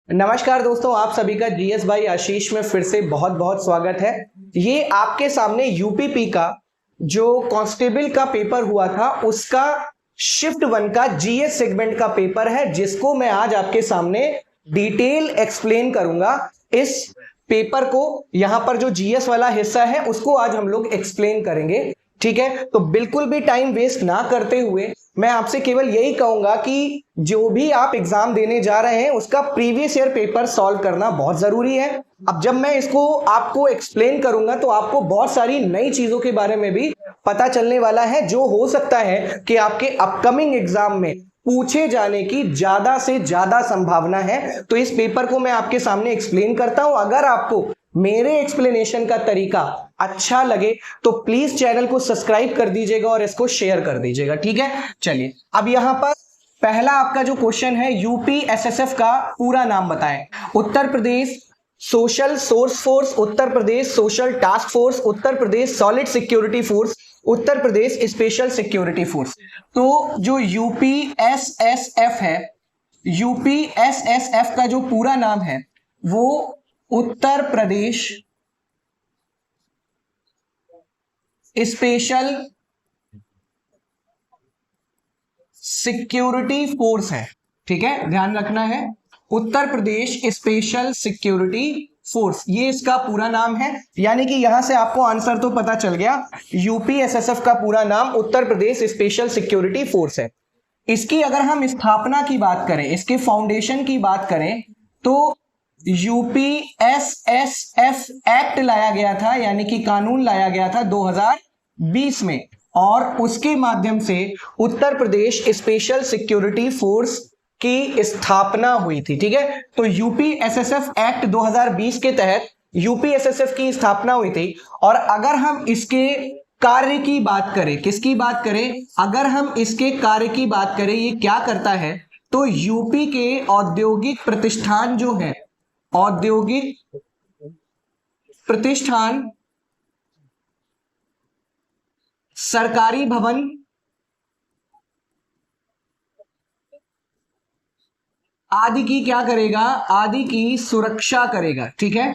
नमस्कार दोस्तों, आप सभी का जीएस भाई आशीष में फिर से बहुत बहुत स्वागत है। ये आपके सामने यूपीपी का जो कांस्टेबल का पेपर हुआ था उसका शिफ्ट 1 का जीएस सेगमेंट का पेपर है, जिसको मैं आज आपके सामने डिटेल एक्सप्लेन करूंगा। इस पेपर को यहां पर जो जीएस वाला हिस्सा है उसको आज हम लोग एक्सप्लेन करेंगे। ठीक है, तो बिल्कुल भी टाइम वेस्ट ना करते हुए मैं आपसे केवल यही कहूंगा कि जो भी आप एग्जाम देने जा रहे हैं उसका प्रीवियस ईयर पेपर सॉल्व करना बहुत जरूरी है। अब जब मैं इसको आपको एक्सप्लेन करूंगा तो आपको बहुत सारी नई चीजों के बारे में भी पता चलने वाला है, जो हो सकता है कि आपके अपकमिंग एग्जाम में पूछे जाने की ज्यादा से ज्यादा संभावना है। तो इस पेपर को मैं आपके सामने एक्सप्लेन करता हूं। अगर आपको मेरे एक्सप्लेनेशन का तरीका अच्छा लगे तो प्लीज चैनल को सब्सक्राइब कर दीजिएगा और इसको शेयर कर दीजिएगा। ठीक है, चलिए अब यहां पर पहला आपका जो क्वेश्चन है, यूपी एसएसएफ का पूरा नाम बताएं। Uttar Pradesh social source force, Uttar Pradesh social task force, Uttar Pradesh solid security force, Uttar Pradesh special security force. तो जो यूपीएसएसएफ है, यूपीएसएसएफ का जो पूरा नाम है वो Uttar Pradesh special security force है। ठीक है, ध्यान रखना है, Uttar Pradesh special security force, ये इसका पूरा नाम है। यानी कि यहां से आपको आंसर तो पता चल गया, यूपीएसएसएफ का पूरा नाम Uttar Pradesh special security force है। इसकी अगर हम स्थापना की बात करें, इसके फाउंडेशन की बात करें, तो यूपीएसएसएफ एक्ट लाया गया था, यानी कि कानून लाया गया था 2020 में, और उसके माध्यम से Uttar Pradesh special security force की स्थापना हुई थी। ठीक है, तो यूपीएसएसएफ एक्ट 2020 के तहत यूपीएसएसएफ की स्थापना हुई थी। और अगर हम इसके कार्य की बात करें, किसकी बात करें, अगर हम इसके कार्य की बात करें, ये क्या करता है, तो यूपी के औद्योगिक प्रतिष्ठान जो है, औद्योगिक प्रतिष्ठान, सरकारी भवन आदि की क्या करेगा, आदि की सुरक्षा करेगा। ठीक है,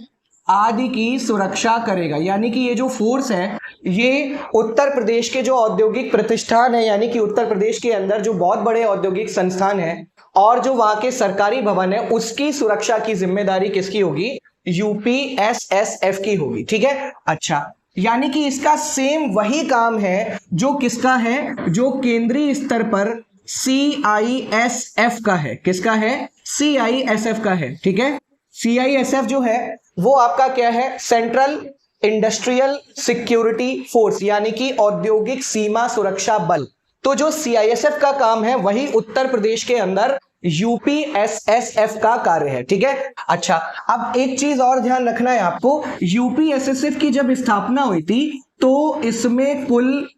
आदि की सुरक्षा करेगा। यानी कि ये जो फोर्स है ये उत्तर प्रदेश के जो औद्योगिक प्रतिष्ठान है, यानी कि उत्तर प्रदेश के अंदर जो बहुत बड़े औद्योगिक संस्थान है और जो वहां के सरकारी भवन है, उसकी सुरक्षा की जिम्मेदारी किसकी होगी, यूपीएसएसएफ की होगी। ठीक है, अच्छा, यानी कि इसका सेम वही काम है जो किसका है, जो केंद्रीय स्तर पर सीआईएसएफ का है। किसका है, सीआईएसएफ का है। ठीक है, सीआईएसएफ जो है वो आपका क्या है, सेंट्रल इंडस्ट्रियल सिक्योरिटी फोर्स, यानी कि औद्योगिक सीमा सुरक्षा बल। तो जो सीआईएसएफ का काम है वही उत्तर प्रदेश के अंदर यूपीएसएसएफ का कार्य है। ठीक है, अच्छा, अब एक चीज और ध्यान रखना है आपको, यूपीएसएसएफ की जब स्थापना हुई थी तो इसमें कुल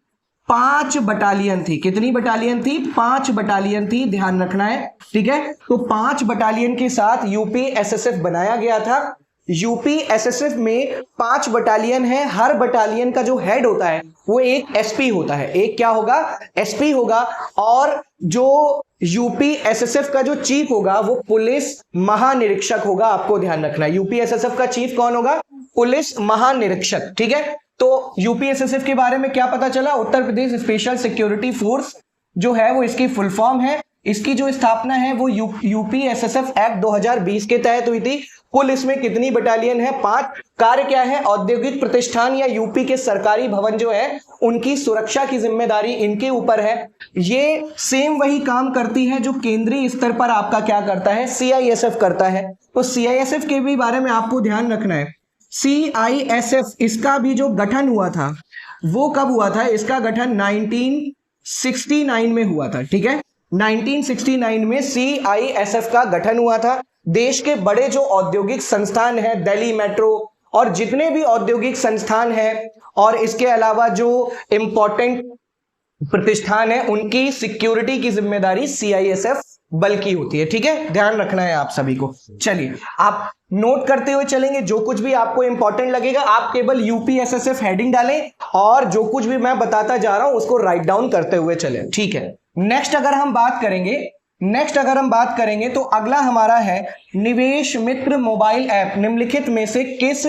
5 बटालियन थी। कितनी बटालियन थी, 5 बटालियन थी, ध्यान रखना है। ठीक है, तो 5 बटालियन के साथ यूपीएसएसएफ बनाया गया था। यूपीएसएसएफ में 5 बटालियन है, हर बटालियन का जो हेड होता है वो एक एसपी होता है। एक क्या होगा, एसपी होगा। और जो यूपीएसएसएफ का जो चीफ होगा वो पुलिस महानिरीक्षक होगा। आपको ध्यान रखना है, यूपीएसएसएफ का चीफ कौन होगा, पुलिस महानिरीक्षक। ठीक है, तो यूपीएसएसएफ के बारे में क्या पता चला, Uttar Pradesh special security force जो है वो इसकी फुल फॉर्म है। इसकी जो स्थापना है वो यूपीएसएसएफ एक्ट 2020 के तहत हुई थी। कुल इसमें कितनी बटालियन है, 5। कार्य क्या है, औद्योगिक प्रतिष्ठान या यूपी के सरकारी भवन जो है उनकी सुरक्षा की जिम्मेदारी इनके ऊपर है। ये सेम वही काम करती है जो केंद्रीय स्तर पर आपका क्या करता है, सीआईएसएफ करता है। तो सीआईएसएफ के भी बारे में आपको ध्यान रखना है। सीआईएसएफ, इसका भी जो गठन हुआ था वो कब हुआ था, इसका गठन 1969 में हुआ था। ठीक है, 1969 में सीआईएसएफ का गठन हुआ था। देश के बड़े जो औद्योगिक संस्थान हैं, दिल्ली मेट्रो और जितने भी औद्योगिक संस्थान हैं और इसके अलावा जो इंपॉर्टेंट प्रतिष्ठान है, उनकी सिक्योरिटी की जिम्मेदारी सीआईएसएफ बल की होती है। ठीक है, ध्यान रखना है आप सभी को। चलिए आप नोट करते हुए चलेंगे, जो कुछ भी आपको इंपॉर्टेंट लगेगा आप केवल यूपीएसएसएफ हेडिंग डालें और जो कुछ भी मैं बताता जा रहा हूं उसको राइट डाउन करते हुए चलें। ठीक है, नेक्स्ट अगर हम बात करेंगे नेक्स्ट अगर हम बात करेंगे तो अगला हमारा है निवेश मित्र मोबाइल ऐप निम्नलिखित में से किस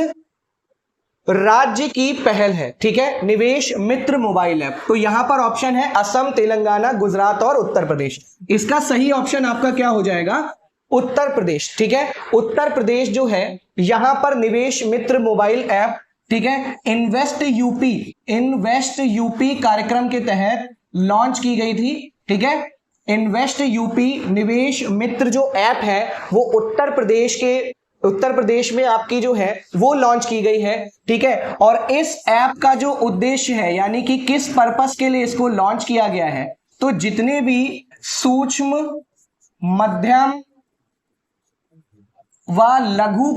राज्य की पहल है। ठीक है, निवेश मित्र मोबाइल ऐप। तो यहां पर ऑप्शन है असम, तेलंगाना, गुजरात और उत्तर प्रदेश। इसका सही ऑप्शन आपका क्या हो जाएगा? उत्तर प्रदेश। ठीक है, उत्तर प्रदेश जो है यहां पर निवेश मित्र मोबाइल ऐप, ठीक है, इन्वेस्ट यूपी कार्यक्रम के तहत लॉन्च की गई थी। ठीक है, इन्वेस्ट यूपी निवेश मित्र जो ऐप है वो उत्तर प्रदेश में आपकी जो है वो लॉन्च की गई है। ठीक है, और इस ऐप का जो उद्देश्य है यानी कि किस पर्पस के लिए इसको लॉन्च किया गया है, तो जितने भी सूक्ष्म, मध्यम व लघु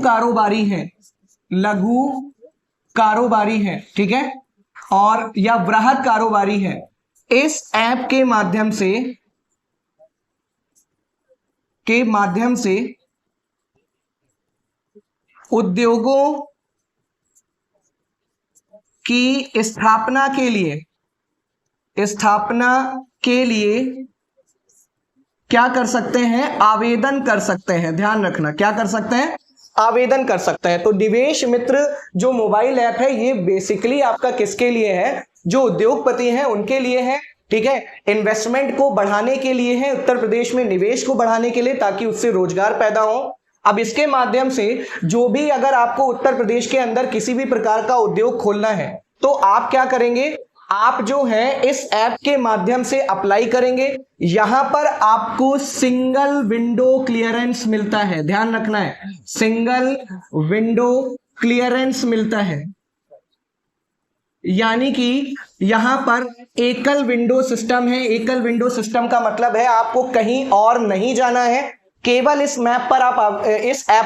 कारोबारी हैं, ठीक है, और या वृहद कारोबारी है, इस ऐप के माध्यम से उद्योगों की स्थापना के लिए क्या कर सकते हैं? आवेदन कर सकते हैं। ध्यान रखना, क्या कर सकते हैं? आवेदन कर सकते हैं। तो निवेश मित्र जो मोबाइल ऐप है ये बेसिकली आपका किसके लिए है? जो उद्योगपति हैं उनके लिए है। ठीक है, इन्वेस्टमेंट को बढ़ाने के लिए है, उत्तर प्रदेश में निवेश को बढ़ाने के लिए, ताकि उससे रोजगार पैदा हो। अब इसके माध्यम से जो भी अगर आपको उत्तर प्रदेश के अंदर किसी भी प्रकार का उद्योग खोलना है तो आप क्या करेंगे? आप जो है इस ऐप के माध्यम से अप्लाई करेंगे। यहां पर आपको सिंगल विंडो क्लियरेंस मिलता है। ध्यान रखना है, सिंगल विंडो क्लियरेंस मिलता है, यानी कि यहां पर एकल विंडो सिस्टम है। एकल विंडो सिस्टम का मतलब है आपको कहीं और नहीं जाना है, केवल इस ऐप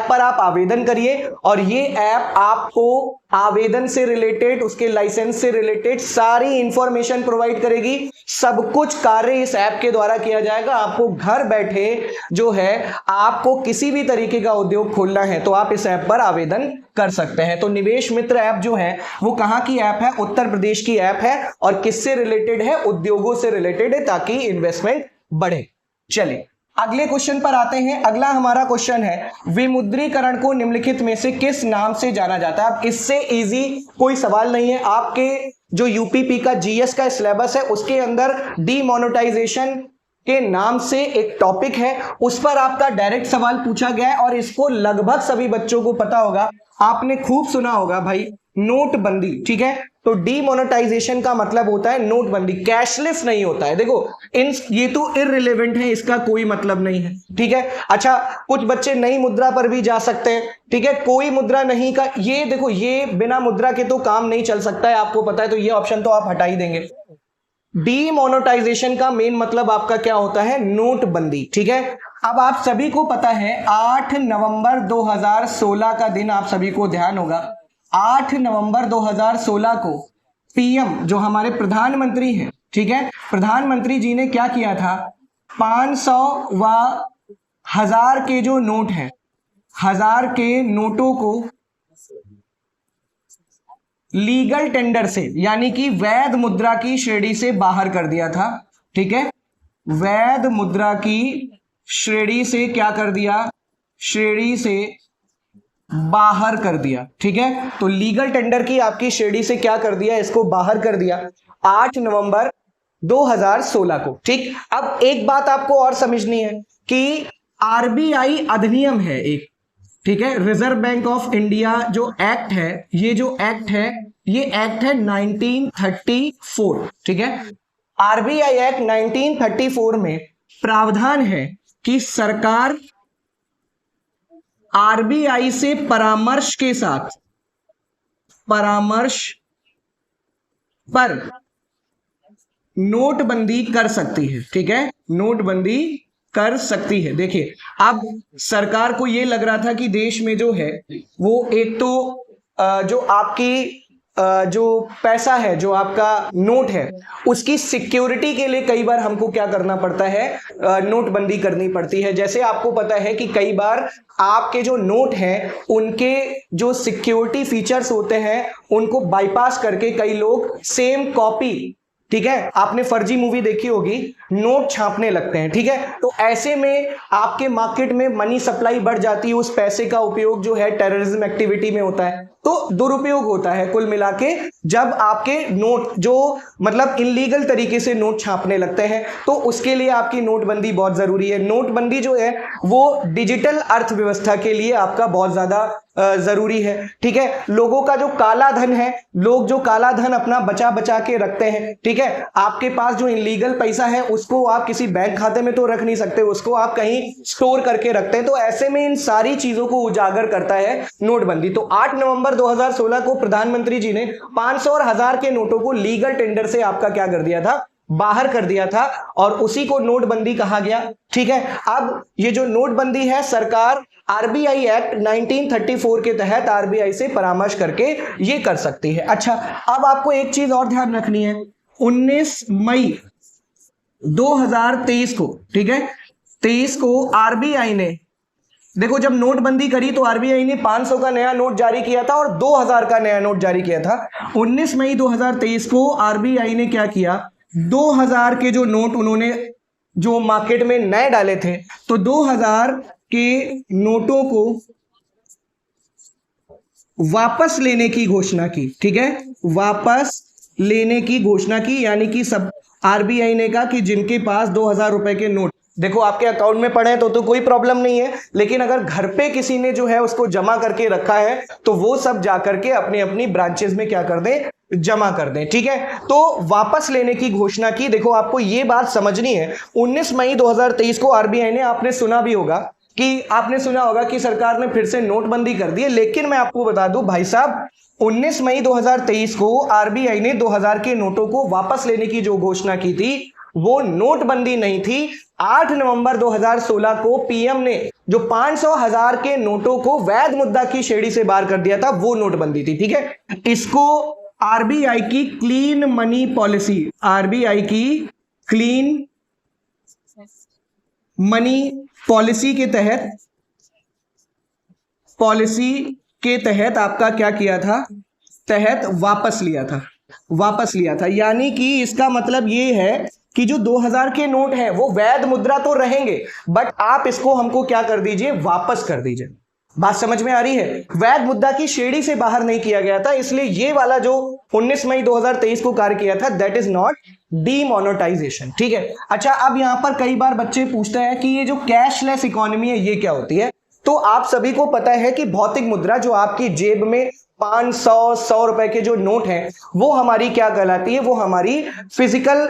पर आप आवेदन करिए और ये ऐप आपको आवेदन से रिलेटेड, उसके लाइसेंस से रिलेटेड सारी इंफॉर्मेशन प्रोवाइड करेगी। सब कुछ कार्य इस ऐप के द्वारा किया जाएगा। आपको घर बैठे जो है आपको किसी भी तरीके का उद्योग खोलना है तो आप इस ऐप पर आवेदन कर सकते हैं। तो निवेश मित्र ऐप जो है वो कहां की ऐप है? उत्तर प्रदेश की ऐप है। और किससे रिलेटेड है? उद्योगों से रिलेटेड है, ताकि इन्वेस्टमेंट बढ़े। चलिए अगले क्वेश्चन पर आते हैं। अगला हमारा क्वेश्चन है विमुद्रीकरण को निम्नलिखित में से किस नाम से जाना जाता है? अब इससे इजी कोई सवाल नहीं है। आपके जो यूपीपी का जीएस का सिलेबस है उसके अंदर डीमोनेटाइजेशन के नाम से एक टॉपिक है, उस पर आपका डायरेक्ट सवाल पूछा गया है और इसको लगभग सभी बच्चों को पता होगा। आपने खूब सुना होगा भाई, नोटबंदी। ठीक है, तो डीमोनेटाइजेशन का मतलब होता है नोटबंदी, कैशलेस नहीं होता है। देखो ये तो इररिलेवेंट है, इसका कोई मतलब नहीं है। ठीक है, अच्छा कुछ बच्चे नई मुद्रा पर भी जा सकते हैं। ठीक है, कोई मुद्रा नहीं का, ये देखो ये बिना मुद्रा के तो काम नहीं चल सकता है, आपको पता है, तो ये ऑप्शन तो आप हटा ही देंगे। डीमोनेटाइजेशन का मेन मतलब आपका क्या होता है? नोटबंदी। ठीक है, अब आप सभी को पता है 8 नवंबर 2016 का दिन आप सभी को ध्यान होगा। 8 नवंबर 2016 को पीएम जो हमारे प्रधानमंत्री हैं, ठीक है, प्रधानमंत्री जी ने क्या किया था? 500 व 1000 के जो नोट हैं, 1000 के नोटों को लीगल टेंडर से, यानी कि वैध मुद्रा की श्रेणी से बाहर कर दिया था। ठीक है, वैध मुद्रा की श्रेणी से क्या कर दिया? श्रेणी से बाहर कर दिया। ठीक है, तो लीगल टेंडर की आपकी श्रेणी से क्या कर दिया? इसको बाहर कर दिया 8 नवंबर 2016 को। ठीक, अब एक बात आपको और समझनी है कि आरबीआई अधिनियम है एक, ठीक है, रिजर्व बैंक ऑफ इंडिया जो एक्ट है, ये जो एक्ट है ये एक्ट है 1934। ठीक है, आरबीआई एक्ट 1934 में प्रावधान है कि सरकार आरबीआई से परामर्श के साथ, परामर्श पर नोटबंदी कर सकती है। ठीक है, नोटबंदी कर सकती है। देखिए अब सरकार को यह लग रहा था कि देश में जो है वो एक तो जो आपकी जो पैसा है, जो आपका नोट है, उसकी सिक्योरिटी के लिए कई बार हमको क्या करना पड़ता है? नोटबंदी करनी पड़ती है। जैसे आपको पता है कि कई बार आपके जो नोट हैं उनके जो सिक्योरिटी फीचर्स होते हैं उनको बाईपास करके कई लोग सेम कॉपी ठीक है, आपने फर्जी मूवी देखी होगी, नोट छापने लगते हैं, ठीक है। तो ऐसे में आपके मार्केट में मनी सप्लाई बढ़ जाती है, उस पैसे का उपयोग जो है टेररिज्म एक्टिविटी में होता है, तो दुरुपयोग होता है कुल मिला के जब आपके नोट जो मतलब इलीगल तरीके से नोट छापने लगते हैं, तो उसके लिए आपकी नोटबंदी बहुत जरूरी है। नोटबंदी जो है वो डिजिटल अर्थव्यवस्था के लिए आपका बहुत ज्यादा जरूरी है, ठीक है। लोगों का जो काला धन है, लोग जो काला धन अपना बचा बचा के रखते हैं, ठीक है, आपके पास जो इलीगल पैसा है उसको आप किसी बैंक खाते में तो रख नहीं सकते, उसको आप कहीं स्टोर करके रखते हैं। तो ऐसे में इन सारी चीजों को उजागर करता है नोटबंदी। तो 8 नवंबर 2016 को प्रधानमंत्री जी ने 500 और 1000 के नोटों को लीगल टेंडर से आपका क्या कर दिया था, बाहर कर दिया था, और उसी को नोटबंदी कहा गया, ठीक है। अब ये जो नोटबंदी है, सरकार आरबीआई एक्ट 1934 के तहत आरबीआई से परामर्श करके ये कर सकती है। अच्छा, अब आपको एक चीज और ध्यान रखनी है, 19 मई 2023 को, ठीक है, 23 को आरबीआई ने, देखो जब नोटबंदी करी तो आरबीआई ने 500 का नया नोट जारी किया था और 2000 का नया नोट जारी किया था। 19 मई 2023 को आरबीआई ने क्या किया, 2000 के जो नोट उन्होंने जो मार्केट में नए डाले थे, तो 2000 के नोटों को वापस लेने की घोषणा की, ठीक है, वापस लेने की घोषणा की। यानी कि सब आरबीआई ने कहा कि जिनके पास 2000 रुपए के नोट देखो आपके अकाउंट में पड़े हैं तो कोई प्रॉब्लम नहीं है, लेकिन अगर घर पे किसी ने जो है उसको जमा करके रखा है तो वो सब जाकर के अपनी अपनी ब्रांचेस में क्या कर दें, जमा कर दें, ठीक है। तो वापस लेने की घोषणा की। देखो आपको ये बात समझनी है, 19 मई 2023 को आरबीआई ने, आपने सुना भी होगा कि सरकार ने फिर से नोटबंदी कर दी है, लेकिन मैं आपको बता दूं भाई साहब, 19 मई 2023 को आरबीआई ने 2000 के नोटों को वापस लेने की जो घोषणा की थी वो नोटबंदी नहीं थी। 8 नवंबर 2016 को पीएम ने जो 500 1000 के नोटों को वैध मुद्रा की श्रेणी से बाहर कर दिया था, वो नोटबंदी थी, ठीक है। इसको आरबीआई की क्लीन मनी पॉलिसी, आरबीआई की क्लीन मनी पॉलिसी के तहत आपका क्या किया था, वापस लिया था। यानी कि इसका मतलब ये है कि जो 2000 के नोट हैं वो वैध मुद्रा तो रहेंगे, बट आप इसको हमको क्या कर दीजिए, वापस कर दीजिए। बात समझ में आ रही है? वैध मुद्रा की श्रेणी से बाहर नहीं किया गया था, इसलिए ये वाला जो 19 मई 2023 को कार्य किया था, दैट इज नॉट डीमोनेटाइजेशन, ठीक है। अच्छा, अब यहां पर कई बार बच्चे पूछते हैं कि ये जो कैशलेस इकोनॉमी है ये क्या होती है। तो आप सभी को पता है कि भौतिक मुद्रा जो आपकी जेब में 500 100 रुपए के जो नोट हैं वो हमारी क्या कहलाती है, वो हमारी फिजिकल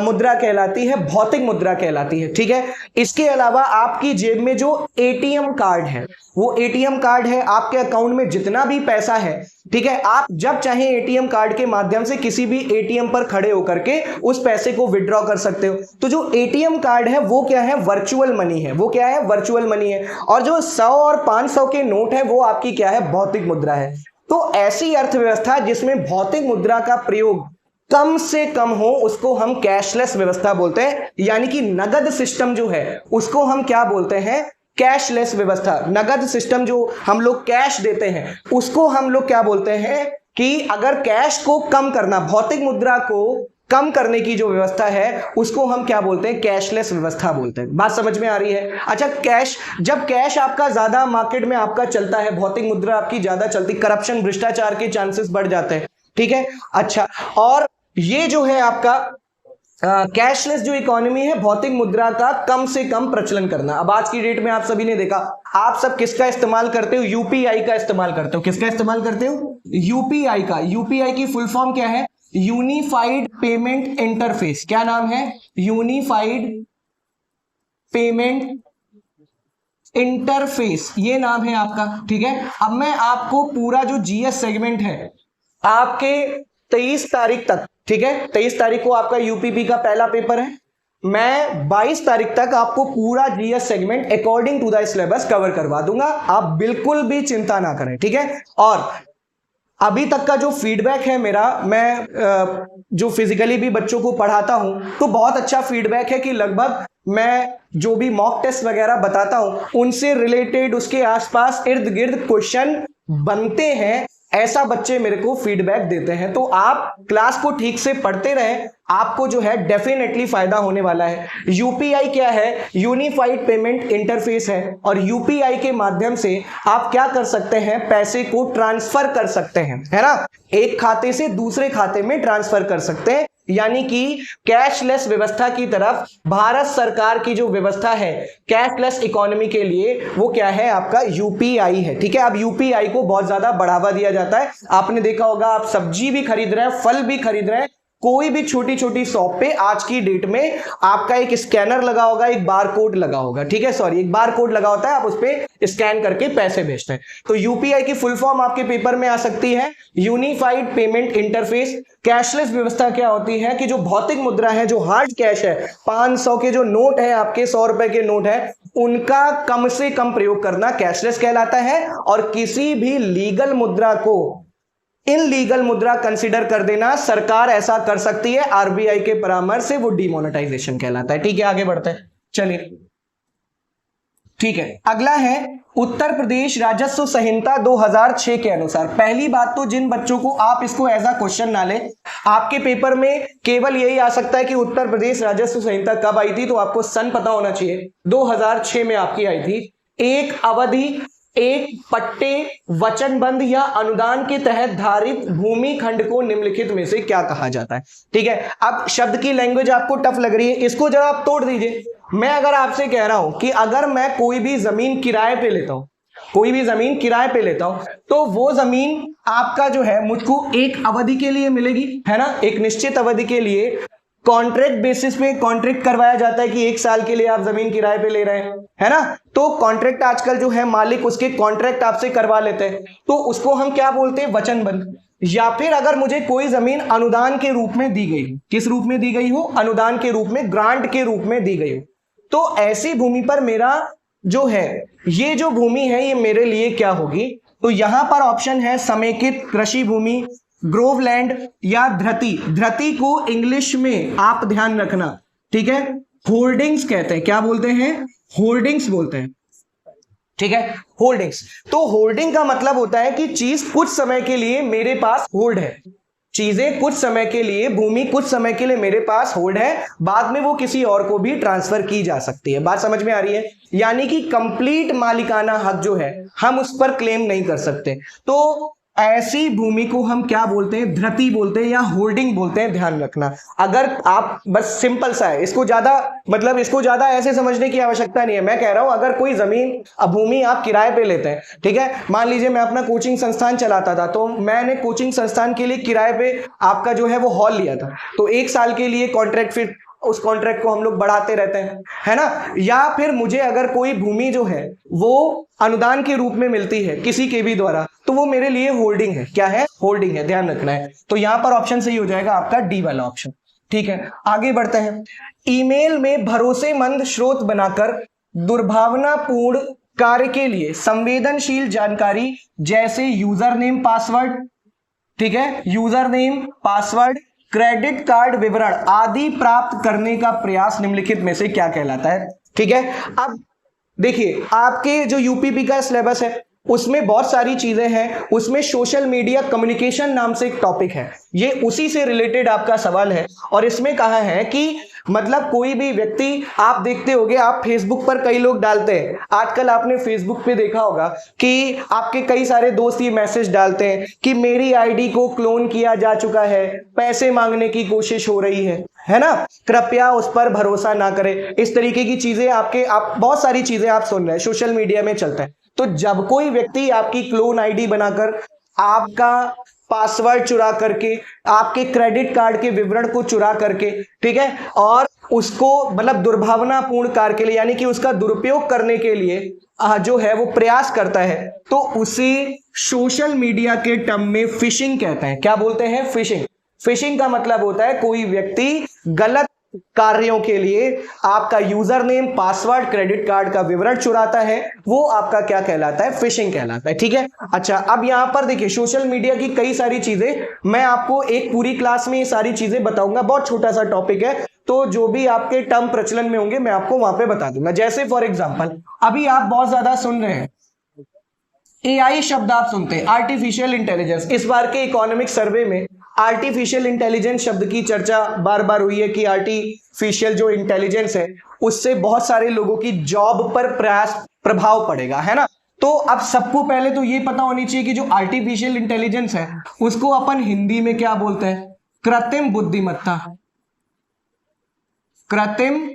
मुद्रा कहलाती है, भौतिक मुद्रा कहलाती है, ठीक है। इसके अलावा आपकी जेब में जो एटीएम कार्ड है, वो एटीएम कार्ड है, आपके अकाउंट में जितना भी पैसा है, ठीक है, आप जब चाहे एटीएम कार्ड के माध्यम से किसी भी एटीएम पर खड़े होकर के उस पैसे को विड्रॉ कर सकते हो। तो जो एटीएम कार्ड है वो क्या है, वर्चुअल मनी है, वो क्या है, वर्चुअल मनी है। और जो 100 और 500 के नोट है वो आपकी क्या है, भौतिक मुद्रा है। तो ऐसी अर्थव्यवस्था जिसमें भौतिक मुद्रा का प्रयोग कम से कम हो उसको हम कैशलेस व्यवस्था बोलते हैं। यानी कि नगद सिस्टम जो है उसको हम क्या बोलते हैं, कैशलेस व्यवस्था। नगद सिस्टम जो हम लोग कैश देते हैं उसको हम लोग क्या बोलते हैं कि अगर कैश को कम करना, भौतिक मुद्रा को कम करने की जो व्यवस्था है उसको हम क्या बोलते हैं, कैशलेस व्यवस्था बोलते हैं। बात समझ में आ रही है? अच्छा, जब कैश आपका ज्यादा मार्केट में आपका चलता है, भौतिक मुद्रा आपकी ज्यादा चलती, करप्शन भ्रष्टाचार के चांसेस बढ़ जाते हैं, ठीक है। अच्छा, और ये जो है आपका कैशलेस जो इकोनॉमी है, भौतिक मुद्रा का कम से कम प्रचलन करना। अब आज की डेट में आप सभी ने देखा, आप सब किसका इस्तेमाल करते हो, यूपीआई का इस्तेमाल करते हो। किसका इस्तेमाल करते हो, यूपीआई का। यूपीआई की फुल फॉर्म क्या है, यूनिफाइड पेमेंट इंटरफेस। क्या नाम है, यूनिफाइड पेमेंट इंटरफेस, ये नाम है आपका, ठीक है। अब मैं आपको पूरा जो जीएस सेगमेंट है आपके 23 तारीख तक, ठीक है, 23 तारीख को आपका यूपीपी का पहला पेपर है, मैं 22 तारीख तक आपको पूरा GS segment according to the syllabus cover करवा दूंगा, आप बिल्कुल भी चिंता ना करें, ठीक है। और अभी तक का जो फीडबैक है मेरा, मैं जो फिजिकली भी बच्चों को पढ़ाता हूं तो बहुत अच्छा फीडबैक है कि लगभग मैं जो भी मॉक टेस्ट वगैरह बताता हूं उनसे रिलेटेड, उसके आसपास इर्द गिर्द क्वेश्चन बनते हैं, ऐसा बच्चे मेरे को फीडबैक देते हैं। तो आप क्लास को ठीक से पढ़ते रहें, आपको जो है डेफिनेटली फायदा होने वाला है। यूपीआई क्या है? यूनिफाइड पेमेंट इंटरफेस है, और यूपीआई के माध्यम से आप क्या कर सकते हैं? पैसे को ट्रांसफर कर सकते हैं, है ना, एक खाते से दूसरे खाते में ट्रांसफर कर सकते हैं। यानी कि कैशलेस व्यवस्था की तरफ भारत सरकार की जो व्यवस्था है कैशलेस इकोनॉमी के लिए, वो क्या है? आपका यूपीआई है। ठीक है, अब यूपीआई को बहुत ज्यादा बढ़ावा दिया जाता है। आपने देखा होगा, आप सब्जी भी खरीद रहे हैं, फल भी खरीद रहे हैं, कोई भी छोटी छोटी शॉप पे आज की डेट में आपका एक स्कैनर लगा होगा, एक बार कोड लगा होगा। ठीक है, सॉरी, एक बार कोड लगा होता है, आप उस पर स्कैन करके पैसे भेजते हैं। तो यूपीआई की फुल फॉर्म आपके पेपर में आ सकती है यूनिफाइड पेमेंट इंटरफेस। कैशलेस व्यवस्था क्या होती है कि जो भौतिक मुद्रा है, जो हार्ड कैश है, 500 के जो नोट है, आपके 100 रुपए के नोट है, उनका कम से कम प्रयोग करना कैशलेस कहलाता है। और किसी भी लीगल मुद्रा को इनलीगल मुद्रा कंसीडर कर देना, सरकार ऐसा कर सकती है आरबीआई के परामर्श से, वो डिमोनेटाइजेशन कहलाता है। ठीक है, आगे बढ़ते हैं, चलिए। ठीक है, अगला है उत्तर प्रदेश राजस्व संहिता 2006 के अनुसार। पहली बात तो जिन बच्चों को आप इसको एज अ क्वेश्चन ना ले, आपके पेपर में केवल यही आ सकता है कि उत्तर प्रदेश राजस्व संहिता कब आई थी, तो आपको सन पता होना चाहिए। 2006 में आपकी आई थी। एक अवधि, एक पट्टे, वचनबंध या अनुदान के तहत धारित भूमि खंड को निम्नलिखित में से क्या कहा जाता है? ठीक है, अब शब्द की लैंग्वेज आपको टफ लग रही है, इसको जरा आप तोड़ दीजिए। मैं अगर आपसे कह रहा हूं कि अगर मैं कोई भी जमीन किराए पे लेता हूं, कोई भी जमीन किराए पे लेता हूं, तो वो जमीन आपका जो है मुझको एक अवधि के लिए मिलेगी, है ना, एक निश्चित अवधि के लिए। कॉन्ट्रैक्ट बेसिस पे कॉन्ट्रैक्ट करवाया जाता है कि 1 साल के लिए आप जमीन किराए पे ले रहे हैं, है ना। तो कॉन्ट्रैक्ट आजकल जो है मालिक उसके कॉन्ट्रैक्ट आपसे करवा लेते हैं, तो उसको हम क्या बोलते हैं? वचनबंध। या फिर अगर मुझे कोई जमीन अनुदान के रूप में दी गई, किस रूप में दी गई हो? अनुदान के रूप में, ग्रांट के रूप में दी गई हो, तो ऐसी भूमि पर मेरा जो है, ये जो भूमि है, ये मेरे लिए क्या होगी? तो यहां पर ऑप्शन है समेकित कृषि भूमि, ग्रोवलैंड या धृति। धृति को इंग्लिश में आप ध्यान रखना, ठीक है, होल्डिंग्स कहते हैं। क्या बोलते हैं? होल्डिंग्स बोलते हैं। ठीक है, होल्डिंग्स। तो होल्डिंग का मतलब होता है कि चीज कुछ समय के लिए मेरे पास होल्ड है, चीजें कुछ समय के लिए, भूमि कुछ समय के लिए मेरे पास होल्ड है, बाद में वो किसी और को भी ट्रांसफर की जा सकती है। बात समझ में आ रही है? यानी कि कंप्लीट मालिकाना हक जो है हम उस पर क्लेम नहीं कर सकते। तो ऐसी भूमि को हम क्या बोलते हैं? धृति बोलते हैं या होल्डिंग बोलते हैं, ध्यान रखना। अगर आप बस सिंपल सा है, इसको ज्यादा ऐसे समझने की आवश्यकता नहीं है। मैं कह रहा हूं अगर कोई जमीन, भूमि आप किराए पे लेते हैं, ठीक है, मान लीजिए मैं अपना कोचिंग संस्थान चलाता था, तो मैंने कोचिंग संस्थान के लिए किराए पे आपका जो है वो हॉल लिया था, तो 1 साल के लिए कॉन्ट्रैक्ट, फिर उस कॉन्ट्रैक्ट को हम लोग बढ़ाते रहते हैं, है ना। या फिर मुझे अगर कोई भूमि जो है वो अनुदान के रूप में मिलती है किसी के भी द्वारा, तो वो मेरे लिए होल्डिंग है। क्या है? होल्डिंग है, ध्यान रखना है। तो यहां पर ऑप्शन सही हो जाएगा आपका डी वाला ऑप्शन। ठीक है, आगे बढ़ते हैं। ईमेल में भरोसेमंद स्रोत बनाकर दुर्भावनापूर्ण कार्य के लिए संवेदनशील जानकारी जैसे यूजर नेम पासवर्ड, ठीक है, user name password, credit card विवरण आदि प्राप्त करने का प्रयास निम्नलिखित में से क्या कहलाता है? ठीक है, अब देखिए आपके जो यूपीपी का सिलेबस है उसमें बहुत सारी चीजें हैं, उसमें सोशल मीडिया कम्युनिकेशन नाम से एक टॉपिक है, ये उसी से रिलेटेड आपका सवाल है। और इसमें कहा है कि मतलब कोई भी व्यक्ति, आप देखते होंगे, आप फेसबुक पर कई लोग डालते हैं, आजकल आपने फेसबुक पे देखा होगा कि आपके कई सारे दोस्त ये मैसेज डालते हैं कि मेरी आईडी को क्लोन किया जा चुका है, पैसे मांगने की कोशिश हो रही है ना, कृपया उस पर भरोसा ना करें। इस तरीके की चीजें आप बहुत सारी चीजें आप सुन रहे हैं, सोशल मीडिया में चलता है। तो जब कोई व्यक्ति आपकी क्लोन आईडी बनाकर आपका पासवर्ड चुरा करके, आपके क्रेडिट कार्ड के विवरण को चुरा करके, ठीक है, और उसको मतलब दुर्भावनापूर्ण कार्य के लिए यानी कि उसका दुरुपयोग करने के लिए जो है वो प्रयास करता है, तो उसे सोशल मीडिया के टर्म में फिशिंग कहते हैं। क्या बोलते हैं? फिशिंग। फिशिंग का मतलब होता है कोई व्यक्ति गलत कार्यों के लिए आपका user name, password, credit card का विवरण चुराता है, वो आपका क्या कहलाता है? फिशिंग कहलाता है। ठीक है, अच्छा, अब यहां पर देखिए सोशल मीडिया की कई सारी चीजें, मैं आपको एक पूरी क्लास में ये सारी चीजें बताऊंगा, बहुत छोटा सा टॉपिक है, तो जो भी आपके टर्म प्रचलन में होंगे मैं आपको वहां पे बता दूंगा। जैसे फॉर एग्जांपल अभी आप बहुत ज्यादा सुन रहे हैं एआई शब्द आप सुनते हैं, आर्टिफिशियल इंटेलिजेंस। इस बार के इकोनॉमिक सर्वे में आर्टिफिशियल इंटेलिजेंस शब्द की चर्चा बार बार हुई है कि आर्टिफिशियल जो इंटेलिजेंस है उससे बहुत सारे लोगों की जॉब पर प्रभाव पड़ेगा, है ना। तो अब सबको पहले तो ये पता होनी चाहिए कि जो आर्टिफिशियल इंटेलिजेंस है उसको अपन हिंदी में क्या बोलते हैं? कृत्रिम बुद्धिमत्ता। कृत्रिम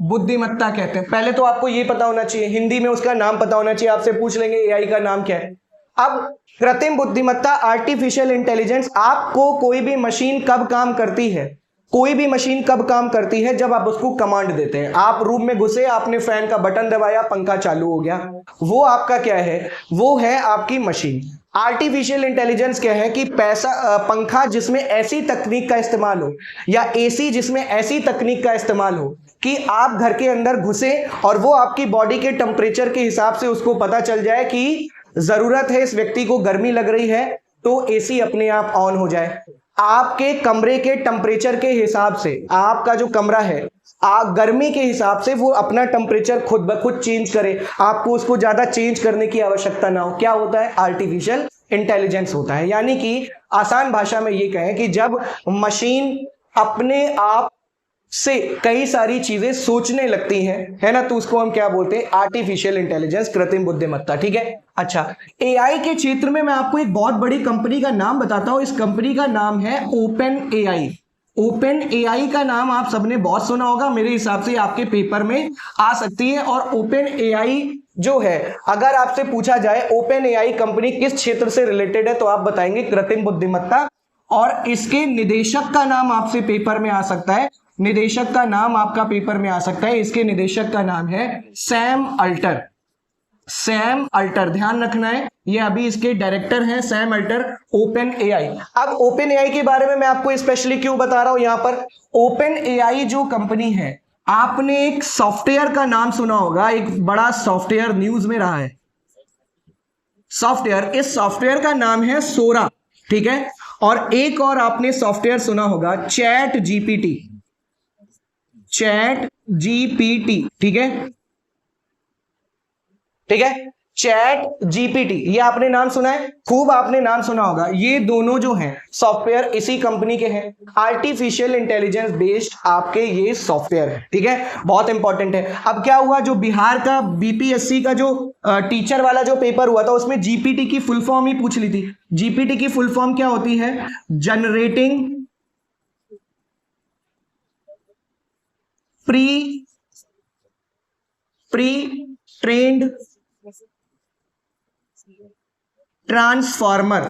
बुद्धिमत्ता कहते हैं। पहले तो आपको ये पता होना चाहिए, हिंदी में उसका नाम पता होना चाहिए। आपसे पूछ लेंगे एआई का नाम क्या है। अब कृत्रिम बुद्धिमत्ता, आर्टिफिशियल इंटेलिजेंस, आपको कोई भी मशीन कब काम करती है, कोई भी मशीन कब काम करती है? जब आप उसको कमांड देते हैं। आप रूम में घुसे, आपने फैन का बटन दबाया, पंखा चालू हो गया, वो आपका क्या है? वो है आपकी मशीन। आर्टिफिशियल इंटेलिजेंस क्या है कि पंखा जिसमें ऐसी तकनीक का इस्तेमाल हो, या एसी जिसमें ऐसी तकनीक का इस्तेमाल हो कि आप घर के अंदर घुसे और वो आपकी बॉडी के टेम्परेचर के हिसाब से उसको पता चल जाए कि जरूरत है, इस व्यक्ति को गर्मी लग रही है, तो एसी अपने आप ऑन हो जाए। आपके कमरे के टेम्परेचर के हिसाब से, आपका जो कमरा है, आप गर्मी के हिसाब से वो अपना टेम्परेचर खुद ब खुद चेंज करे, आपको उसको ज्यादा चेंज करने की आवश्यकता ना हो। क्या होता है? आर्टिफिशियल इंटेलिजेंस होता है। यानी कि आसान भाषा में ये कहें कि जब मशीन अपने आप से कई सारी चीजें सोचने लगती हैं, है ना, तो उसको हम क्या बोलते हैं? आर्टिफिशियल इंटेलिजेंस, कृत्रिम बुद्धिमत्ता। ठीक है। अच्छा, एआई के क्षेत्र में मैं आपको एक बहुत बड़ी कंपनी का नाम बताता हूं। इस कंपनी का नाम है ओपन एआई। ओपन एआई का नाम आप सबने बहुत सुना होगा, मेरे हिसाब से आपके पेपर में आ सकती है। और ओपन एआई जो है, अगर आपसे पूछा जाए ओपन एआई कंपनी किस क्षेत्र से रिलेटेड है, तो आप बताएंगे कृत्रिम बुद्धिमत्ता। और इसके निदेशक का नाम आपसे पेपर में आ सकता है, निदेशक का नाम आपका पेपर में आ सकता है। इसके निदेशक का नाम है सैम अल्टर। सैम अल्टर, ध्यान रखना है, ये अभी इसके डायरेक्टर हैं सैम अल्टर, ओपन एआई। अब ओपन एआई के बारे में मैं आपको स्पेशली क्यों बता रहा हूं यहां पर? ओपन एआई जो कंपनी है, आपने एक सॉफ्टवेयर का नाम सुना होगा, एक बड़ा सॉफ्टवेयर न्यूज में रहा है सॉफ्टवेयर। इस सॉफ्टवेयर का नाम है सोरा। ठीक है। और एक और आपने सॉफ्टवेयर सुना होगा, चैट जीपीटी। Chat GPT. ठीक है, ठीक है, चैट जीपीटी, ये आपने नाम सुना है, खूब आपने नाम सुना होगा। ये दोनों जो हैं सॉफ्टवेयर इसी कंपनी के हैं, आर्टिफिशियल इंटेलिजेंस बेस्ड आपके ये सॉफ्टवेयर है। ठीक है, बहुत इंपॉर्टेंट है। अब क्या हुआ, जो बिहार का बीपीएससी का जो टीचर वाला जो पेपर हुआ था, उसमें जीपीटी की फुल फॉर्म ही पूछ ली थी। जीपीटी की फुल फॉर्म क्या होती है? Generating pre trend transformer.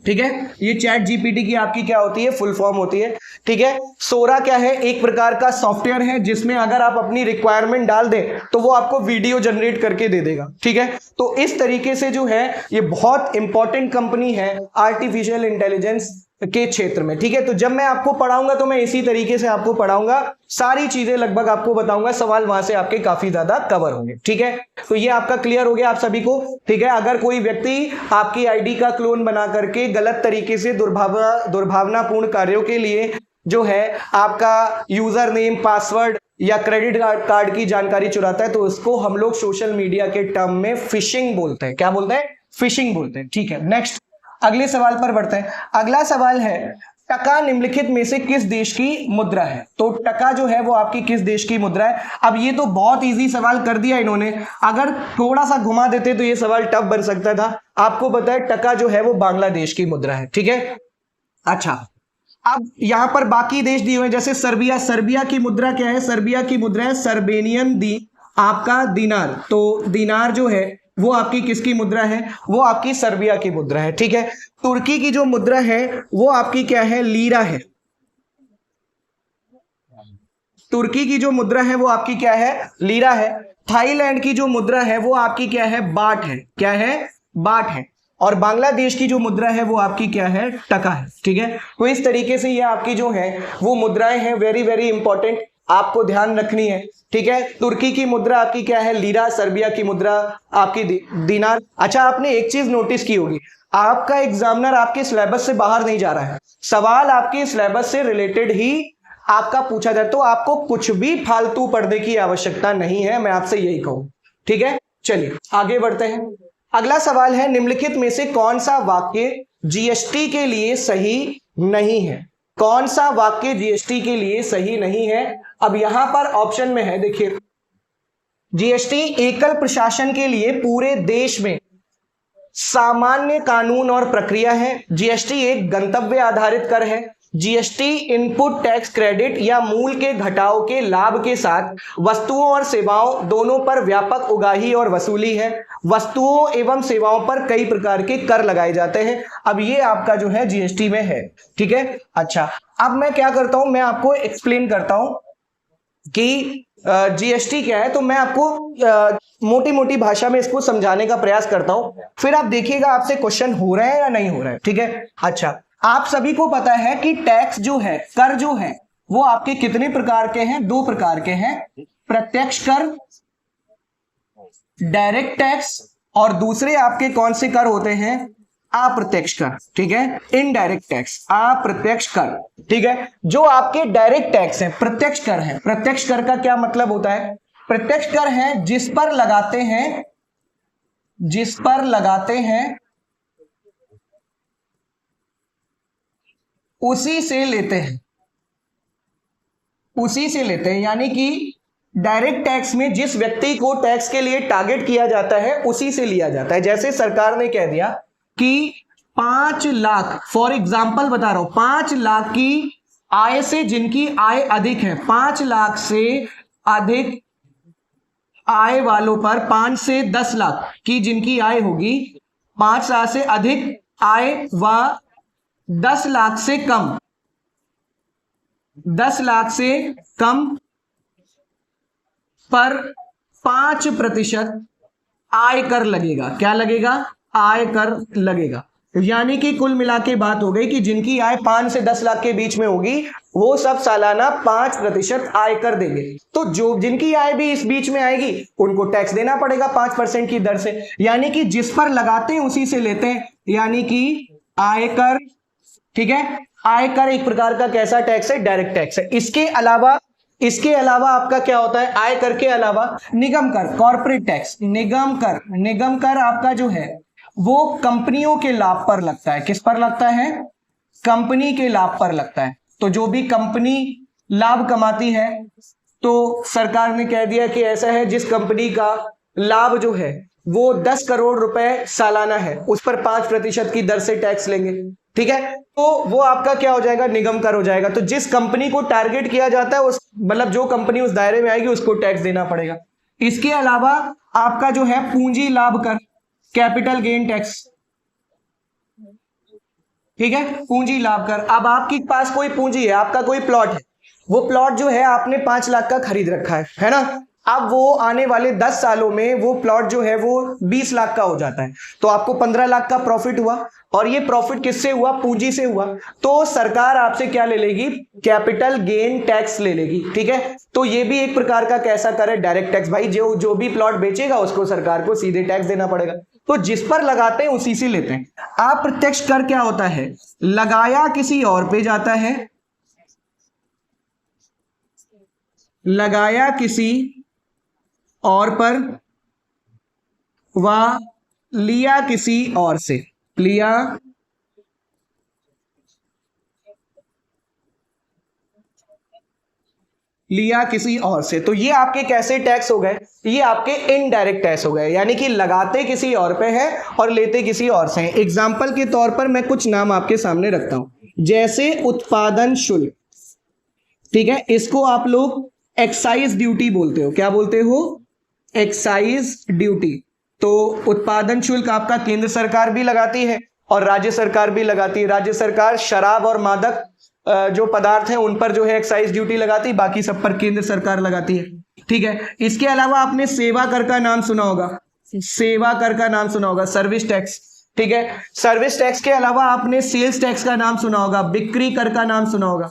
ठीक है, ये चैट जीपीटी की आपकी क्या होती है? फुल फॉर्म होती है। ठीक है, सोरा क्या है? एक प्रकार का सॉफ्टवेयर है जिसमें अगर आप अपनी रिक्वायरमेंट डाल दें तो वो आपको वीडियो जनरेट करके दे देगा। ठीक है, तो इस तरीके से जो है ये बहुत इंपॉर्टेंट कंपनी है आर्टिफिशियल इंटेलिजेंस के क्षेत्र में। ठीक है, तो जब मैं आपको पढ़ाऊंगा तो मैं इसी तरीके से आपको पढ़ाऊंगा, सारी चीजें लगभग आपको बताऊंगा, सवाल वहां से आपके काफी ज्यादा कवर होंगे। ठीक है, तो ये आपका क्लियर हो गया आप सभी को। ठीक है, अगर कोई व्यक्ति आपकी आईडी का क्लोन बना करके गलत तरीके से दुर्भावनापूर्ण कार्यों के लिए जो है आपका यूजर नेम, पासवर्ड या क्रेडिट कार्ड की जानकारी चुराता है, तो उसको हम लोग सोशल मीडिया के टर्म में फिशिंग बोलते हैं। क्या बोलते हैं? फिशिंग बोलते हैं। ठीक है, नेक्स्ट अगले सवाल पर बढ़ते हैं। अगला सवाल है, टका निम्नलिखित में से किस देश की मुद्रा है? तो टका जो है वो आपकी किस देश की मुद्रा है? अब ये तो बहुत इजी सवाल कर दिया इन्होंने, अगर थोड़ा सा घुमा देते तो ये सवाल टफ बन सकता था। आपको पता है टका जो है वो बांग्लादेश की मुद्रा है। ठीक है, अच्छा, अब यहां पर बाकी देश दिए हुए, जैसे सर्बिया, सर्बिया की मुद्रा क्या है? सर्बिया की मुद्रा है सर्बेनियन आपका दिनार। तो दिनार जो है वो आपकी किसकी मुद्रा है? वो आपकी सर्बिया की मुद्रा है। ठीक है, तुर्की की जो मुद्रा है वो आपकी क्या है? लीरा है। तुर्की की जो मुद्रा है वो आपकी क्या है? लीरा है। थाईलैंड की जो मुद्रा है वो आपकी क्या है? बाट है। क्या है? बाट है। और बांग्लादेश की जो मुद्रा है वो आपकी क्या है? टका है। ठीक है, तो इस तरीके से ये आपकी जो है वो मुद्राएं हैं, वेरी वेरी इंपॉर्टेंट, आपको ध्यान रखनी है। ठीक है, तुर्की की मुद्रा आपकी क्या है? लीरा। सर्बिया की मुद्रा आपकी दिनार। अच्छा, आपने एक चीज नोटिस की होगी, आपका एग्जामिनर आपके सिलेबस से बाहर नहीं जा रहा है, सवाल आपके सिलेबस से रिलेटेड ही आपका पूछा जाए, तो आपको कुछ भी फालतू पढ़ने की आवश्यकता नहीं है, मैं आपसे यही कहूं। ठीक है, चलिए आगे बढ़ते हैं। अगला सवाल है, निम्नलिखित में से कौन सा वाक्य जीएसटी के लिए सही नहीं है? कौन सा वाक्य जीएसटी के लिए सही नहीं है? अब यहां पर ऑप्शन में है, देखिए, जीएसटी एकल प्रशासन के लिए पूरे देश में सामान्य कानून और प्रक्रिया है। जीएसटी एक गंतव्य आधारित कर है। जीएसटी इनपुट टैक्स क्रेडिट या मूल के घटाव के लाभ के साथ वस्तुओं और सेवाओं दोनों पर व्यापक उगाही और वसूली है। वस्तुओं एवं सेवाओं पर कई प्रकार के कर लगाए जाते हैं। अब ये आपका जो है जीएसटी में है, ठीक है। अच्छा, अब मैं क्या करता हूं, मैं आपको एक्सप्लेन करता हूं कि जीएसटी क्या है। तो मैं आपको मोटी मोटी भाषा में इसको समझाने का प्रयास करता हूं, फिर आप देखिएगा आपसे क्वेश्चन हो रहा है या नहीं हो रहा है, ठीक है। अच्छा, आप सभी को पता है कि टैक्स जो है, कर जो है, वो आपके कितने प्रकार के हैं? 2 प्रकार के हैं, प्रत्यक्ष कर, डायरेक्ट टैक्स, और दूसरे आपके कौन से कर होते हैं? अप्रत्यक्ष कर, ठीक है, इनडायरेक्ट टैक्स, अप्रत्यक्ष कर, ठीक है। जो आपके डायरेक्ट टैक्स है, प्रत्यक्ष कर है। प्रत्यक्ष कर का क्या मतलब होता है? प्रत्यक्ष कर है जिस पर लगाते हैं उसी से लेते हैं, यानी कि डायरेक्ट टैक्स में जिस व्यक्ति को टैक्स के लिए टारगेट किया जाता है उसी से लिया जाता है। जैसे सरकार ने कह दिया कि 5 लाख, फॉर एग्जाम्पल बता रहा हूं, 5 लाख की आय से, जिनकी आय अधिक है, 5 लाख से अधिक आय वालों पर, 5 से 10 लाख की जिनकी आय होगी, 5 लाख से अधिक आय व 10 लाख से कम, 10 लाख से कम पर 5% आयकर लगेगा। क्या लगेगा? आयकर लगेगा। यानी कि कुल मिला के बात हो गई कि जिनकी आय 5 से 10 लाख के बीच में होगी वो सब सालाना 5% आयकर देंगे। तो जो जिनकी आय भी इस बीच में आएगी उनको टैक्स देना पड़ेगा 5% की दर से। यानी कि जिस पर लगाते हैं उसी से लेते हैं, यानी कि आयकर, ठीक है। आयकर एक प्रकार का कैसा टैक्स है? डायरेक्ट टैक्स है। इसके अलावा आपका क्या होता है? आयकर के अलावा निगम कर, कॉर्पोरेट टैक्स, निगम कर आपका जो है वो कंपनियों के लाभ पर लगता है। किस पर लगता है? कंपनी के लाभ पर लगता है। तो जो भी कंपनी लाभ कमाती है, तो सरकार ने कह दिया कि ऐसा है, जिस कंपनी का लाभ जो है वो 10 करोड़ रुपए सालाना है, उस पर 5% की दर से टैक्स लेंगे, ठीक है। तो वो आपका क्या हो जाएगा? निगम कर हो जाएगा। तो जिस कंपनी को टारगेट किया जाता है, उस मतलब जो कंपनी उस दायरे में आएगी उसको टैक्स देना पड़ेगा। इसके अलावा आपका जो है पूंजी लाभ कर, कैपिटल गेन टैक्स, ठीक है, पूंजी लाभ कर। अब आपके पास कोई पूंजी है, आपका कोई प्लॉट है, वो प्लॉट जो है आपने 5 लाख का खरीद रखा है ना। अब वो आने वाले 10 सालों में वो प्लॉट जो है वो 20 लाख का हो जाता है, तो आपको 15 लाख का प्रॉफिट हुआ। और ये प्रॉफिट किससे हुआ? पूंजी से हुआ। तो सरकार आपसे क्या ले लेगी? कैपिटल गेन टैक्स ले लेगी, ठीक है। तो ये भी एक प्रकार का कैसा कर है? Direct tax. भाई जो भी प्लॉट बेचेगा उसको सरकार को सीधे टैक्स देना पड़ेगा। तो जिस पर लगाते हैं उसी से लेते हैं। अप्रत्यक्ष कर क्या होता है? लगाया किसी और पे जाता है, लगाया किसी और पर व लिया किसी और से, लिया किसी और से। तो ये आपके कैसे टैक्स हो गए? ये आपके इनडायरेक्ट टैक्स हो गए, यानी कि लगाते किसी और पे है और लेते किसी और से हैं। एग्जाम्पल के तौर पर मैं कुछ नाम आपके सामने रखता हूं, जैसे उत्पादन शुल्क, ठीक है, इसको आप लोग एक्साइज ड्यूटी बोलते हो। क्या बोलते हो? Excise duty. तो उत्पादन शुल्क आपका केंद्र सरकार भी लगाती है और राज्य सरकार भी लगाती है। राज्य सरकार शराब और मादक जो पदार्थ हैं उन पर जो है एक्साइज ड्यूटी लगाती है, बाकी सब पर केंद्र सरकार लगाती है, ठीक है। इसके अलावा आपने सेवा कर का नाम सुना होगा, सेवा कर का नाम सुना होगा, सर्विस टैक्स, ठीक है। सर्विस टैक्स के अलावा आपने सेल्स टैक्स का नाम सुना होगा, बिक्री कर का नाम सुना होगा,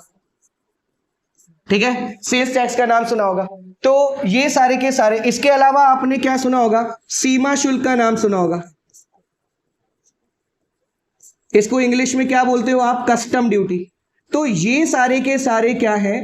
ठीक है, सेल्स टैक्स का नाम सुना होगा। तो ये सारे के सारे। इसके अलावा आपने क्या सुना होगा? सीमा शुल्क का नाम सुना होगा। इसको इंग्लिश में क्या बोलते हो आप? Custom duty. तो ये सारे के सारे क्या है?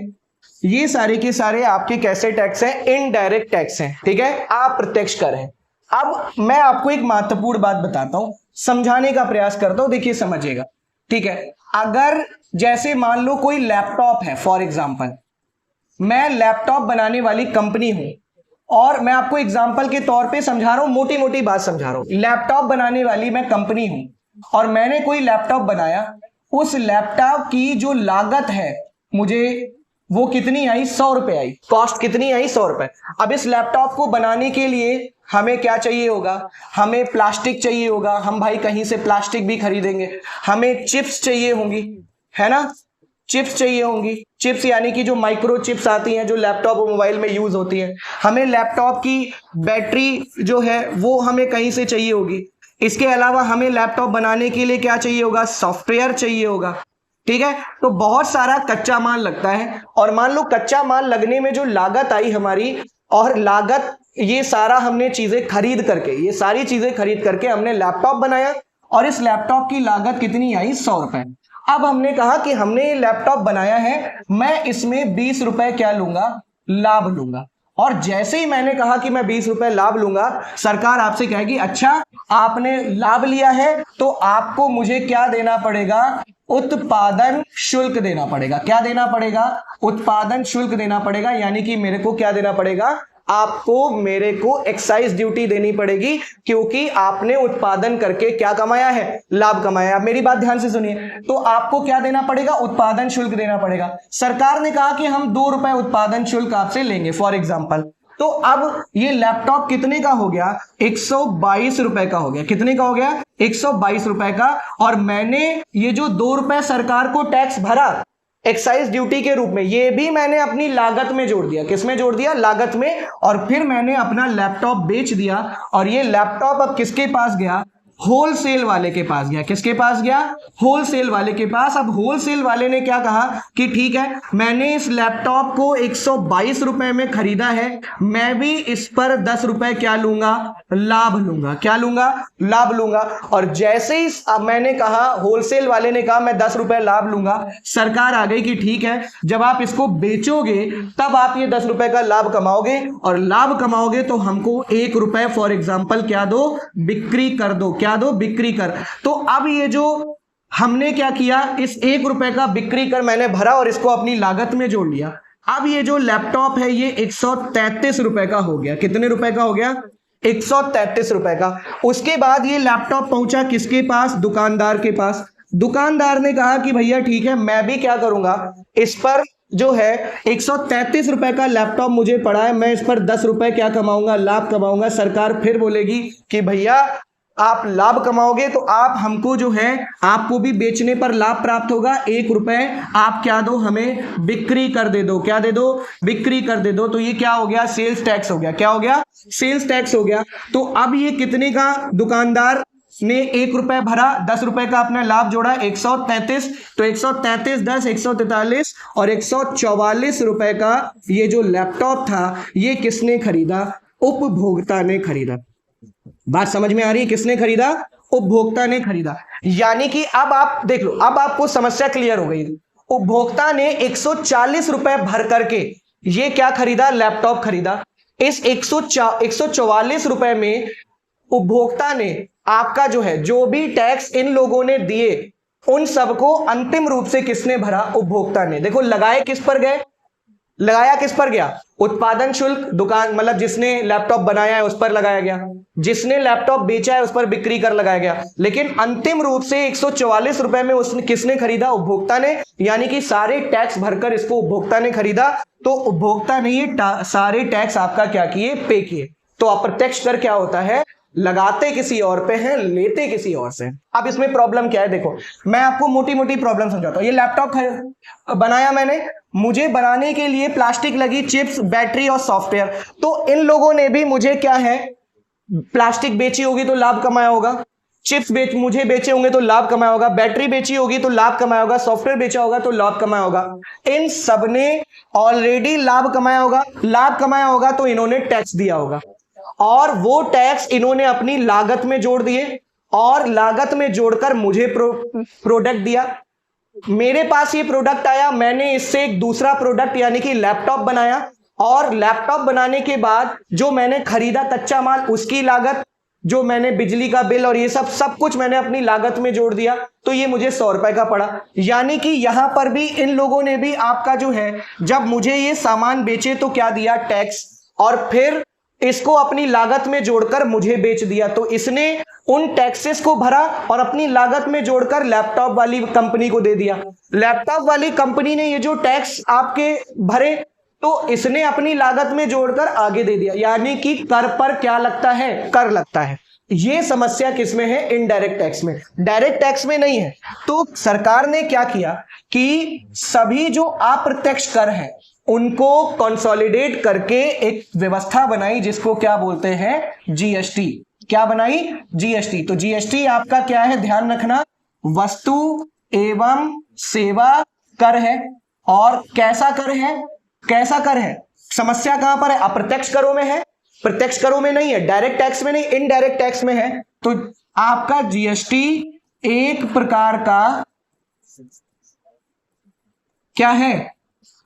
ये सारे के सारे आपके कैसे टैक्स हैं? इनडायरेक्ट टैक्स हैं, ठीक है, अप्रत्यक्ष कर है। अब मैं आपको एक महत्वपूर्ण बात बताता हूं, समझाने का प्रयास करता हूं, देखिए समझिएगा, ठीक है। अगर जैसे मान लो कोई लैपटॉप है, फॉर एग्जांपल मैं लैपटॉप बनाने वाली कंपनी हूं, और मैं आपको एग्जांपल के तौर पे समझा रहा हूं, मोटी मोटी बात समझा रहा हूं। लैपटॉप बनाने वाली मैं कंपनी हूं और मैंने कोई लैपटॉप बनाया, उस लैपटॉप की जो लागत है मुझे वो कितनी आई, 100 रुपए आई, कॉस्ट कितनी आई, 100 रुपए। अब इस लैपटॉप को बनाने के लिए हमें क्या चाहिए होगा, हमें प्लास्टिक चाहिए होगा, हम भाई कहीं से प्लास्टिक भी खरीदेंगे, हमें चिप्स चाहिए होंगी, है ना, चिप्स चाहिए होंगी, चिप्स यानी कि जो माइक्रो चिप्स आती हैं जो लैपटॉप और मोबाइल में यूज होती हैं। हमें लैपटॉप की बैटरी जो है वो हमें कहीं से चाहिए होगी। इसके अलावा हमें लैपटॉप बनाने के लिए क्या चाहिए होगा, सॉफ्टवेयर चाहिए होगा, ठीक है। तो बहुत सारा कच्चा माल लगता है, और मान लो कच्चा माल लगने में जो लागत आई हमारी, और लागत ये सारा हमने चीजें खरीद करके, ये सारी चीजें खरीद करके हमने लैपटॉप बनाया, और इस लैपटॉप की लागत कितनी आई, 100 रुपए। अब हमने कहा कि हमने ये लैपटॉप बनाया है, मैं इसमें 20 रुपए क्या लूंगा, लाभ लूंगा। और जैसे ही मैंने कहा कि मैं 20 रुपए लाभ लूंगा, सरकार आपसे कहेगी अच्छा आपने लाभ लिया है तो आपको मुझे क्या देना पड़ेगा, उत्पादन शुल्क देना पड़ेगा। क्या देना पड़ेगा, उत्पादन शुल्क देना पड़ेगा, यानी कि मेरे को क्या देना पड़ेगा, आपको मेरे को एक्साइज ड्यूटी देनी पड़ेगी, क्योंकि आपने उत्पादन करके क्या कमाया है, लाभ कमाया। आप मेरी बात ध्यान से सुनिए, तो आपको क्या देना पड़ेगा, उत्पादन शुल्क देना पड़ेगा। सरकार ने कहा कि हम 2 रुपए उत्पादन शुल्क आपसे लेंगे फॉर एग्जाम्पल, तो अब ये लैपटॉप कितने का हो गया, 122 रुपए का हो गया। कितने का हो गया, 122 रुपए का। और मैंने ये जो 2 रुपए सरकार को टैक्स भरा एक्साइज ड्यूटी के रूप में, ये भी मैंने अपनी लागत में जोड़ दिया। किसमें जोड़ दिया, लागत में। और फिर मैंने अपना लैपटॉप बेच दिया, और ये लैपटॉप अब किसके पास गया, होलसेल वाले के पास गया। किसके पास गया, होलसेल वाले के पास। अब होलसेल वाले ने क्या कहा कि ठीक है, मैंने इस लैपटॉप को 122 रुपए में खरीदा है, मैं भी इस पर 10 रुपए क्या लूंगा, लाभ लूंगा। क्या लूंगा, लाभ लूंगा। और जैसे ही मैंने कहा, होलसेल वाले ने कहा मैं 10 रुपए लाभ लूंगा, सरकार आ गई कि ठीक है, जब आप इसको बेचोगे तब आप ये 10 रुपए का लाभ कमाओगे, और लाभ कमाओगे तो हमको 1 रुपए फॉर एग्जाम्पल क्या दो, बिक्री कर दो। क्या दो, बिक्री कर। तो अब ये जो हमने क्या किया, इस 1 रुपए का बिक्री कर मैंने भरा और इसको अपनी लागत में जोड़ लिया। अब ये जो लैपटॉप है ये 133 रुपए का हो गया। कितने रुपए का हो गया, 133 रुपए का। उसके बाद ये लैपटॉप पहुंचा किसके पास, दुकानदार के पास। दुकानदार ने कहा कि भैया ठीक है, मैं भी क्या करूंगा, इस पर जो है 133 रुपए का लैपटॉप मुझे पड़ा है, मैं इस पर 10 रुपए क्या कमाऊंगा, लाभ कमाऊंगा। सरकार फिर बोलेगी कि भैया आप लाभ कमाओगे तो आप हमको जो है, आपको भी बेचने पर लाभ प्राप्त होगा, 1 रुपए आप क्या दो, हमें बिक्री कर दे दो। क्या दे दो, बिक्री कर दे दो। तो ये क्या हो गया, सेल्स टैक्स हो गया। क्या हो गया, सेल्स टैक्स हो गया। तो अब ये कितने का, दुकानदार ने 1 रुपए भरा, 10 रुपए का अपना लाभ जोड़ा, 133। तो 133 10 143, और 144 रुपए का ये जो लैपटॉप था ये किसने खरीदा, उपभोक्ता ने खरीदा। बात समझ में आ रही है, किसने खरीदा, उपभोक्ता ने खरीदा। यानी कि अब आप देख लो, अब आपको समस्या क्लियर हो गई। उपभोक्ता ने 140 रुपए भर करके ये क्या खरीदा, लैपटॉप खरीदा। इस 144 रुपए में उपभोक्ता ने आपका जो है, जो भी टैक्स इन लोगों ने दिए उन सबको अंतिम रूप से किसने भरा, उपभोक्ता ने। देखो लगाए किस पर गए, लगाया किस पर गया, उत्पादन शुल्क, दुकान मतलब जिसने लैपटॉप बनाया है उस पर लगाया गया, जिसने लैपटॉप बेचा है उस पर बिक्री कर लगाया गया। लेकिन अंतिम रूप से 144 रुपए में उसने किसने खरीदा, उपभोक्ता ने। यानी कि सारे टैक्स भरकर इसको उपभोक्ता ने खरीदा। तो उपभोक्ता ने ये सारे टैक्स आपका क्या किए, पे किए। तो अप्रत्यक्ष कर क्या होता है, लगाते किसी और पे हैं, लेते किसी और से। अब इसमें प्रॉब्लम क्या है, देखो मैं आपको मोटी मोटी प्रॉब्लम समझाता हूं। ये लैपटॉप बनाया मैंने, मुझे बनाने के लिए प्लास्टिक लगी, चिप्स, बैटरी और सॉफ्टवेयर। तो इन लोगों ने भी मुझे क्या है, प्लास्टिक बेची होगी तो लाभ कमाया होगा, चिप्स मुझे बेचे होंगे तो लाभ कमाया होगा, बैटरी बेची होगी तो लाभ कमाया होगा, सॉफ्टवेयर बेचा होगा तो लाभ कमाया होगा। इन सब ने ऑलरेडी लाभ कमाया होगा। लाभ कमाया होगा तो इन्होंने टैक्स दिया होगा, और वो टैक्स इन्होंने अपनी लागत में जोड़ दिए, और लागत में जोड़कर मुझे प्रोडक्ट दिया। मेरे पास ये प्रोडक्ट आया, मैंने इससे एक दूसरा प्रोडक्ट यानी कि लैपटॉप बनाया, और लैपटॉप बनाने के बाद जो मैंने खरीदा कच्चा माल उसकी लागत, जो मैंने बिजली का बिल और ये सब कुछ मैंने अपनी लागत में जोड़ दिया, तो ये मुझे 100 रुपए का पड़ा। यानी कि यहां पर भी इन लोगों ने भी आपका जो है, जब मुझे ये सामान बेचे तो क्या दिया, टैक्स, और फिर इसको अपनी लागत में जोड़कर मुझे बेच दिया, तो इसने उन टैक्सेस को भरा और अपनी लागत में जोड़कर लैपटॉप वाली कंपनी को दे दिया। लैपटॉप वाली कंपनी ने ये जो टैक्स आपके भरे तो इसने अपनी लागत में जोड़कर आगे दे दिया, यानी कि कर पर क्या लगता है, कर लगता है। ये समस्या किसमें है, इनडायरेक्ट टैक्स में, डायरेक्ट टैक्स में नहीं है। तो सरकार ने क्या किया कि सभी जो अप्रत्यक्ष कर है उनको कंसोलिडेट करके एक व्यवस्था बनाई जिसको क्या बोलते हैं, जीएसटी। क्या बनाई, जीएसटी। तो जीएसटी आपका क्या है, ध्यान रखना, वस्तु एवं सेवा कर है। और कैसा कर है, कैसा कर है, समस्या कहां पर है, अप्रत्यक्ष करों में है, प्रत्यक्ष करों में नहीं है, डायरेक्ट टैक्स में नहीं, इनडायरेक्ट टैक्स में है। तो आपका जीएसटी एक प्रकार का क्या है,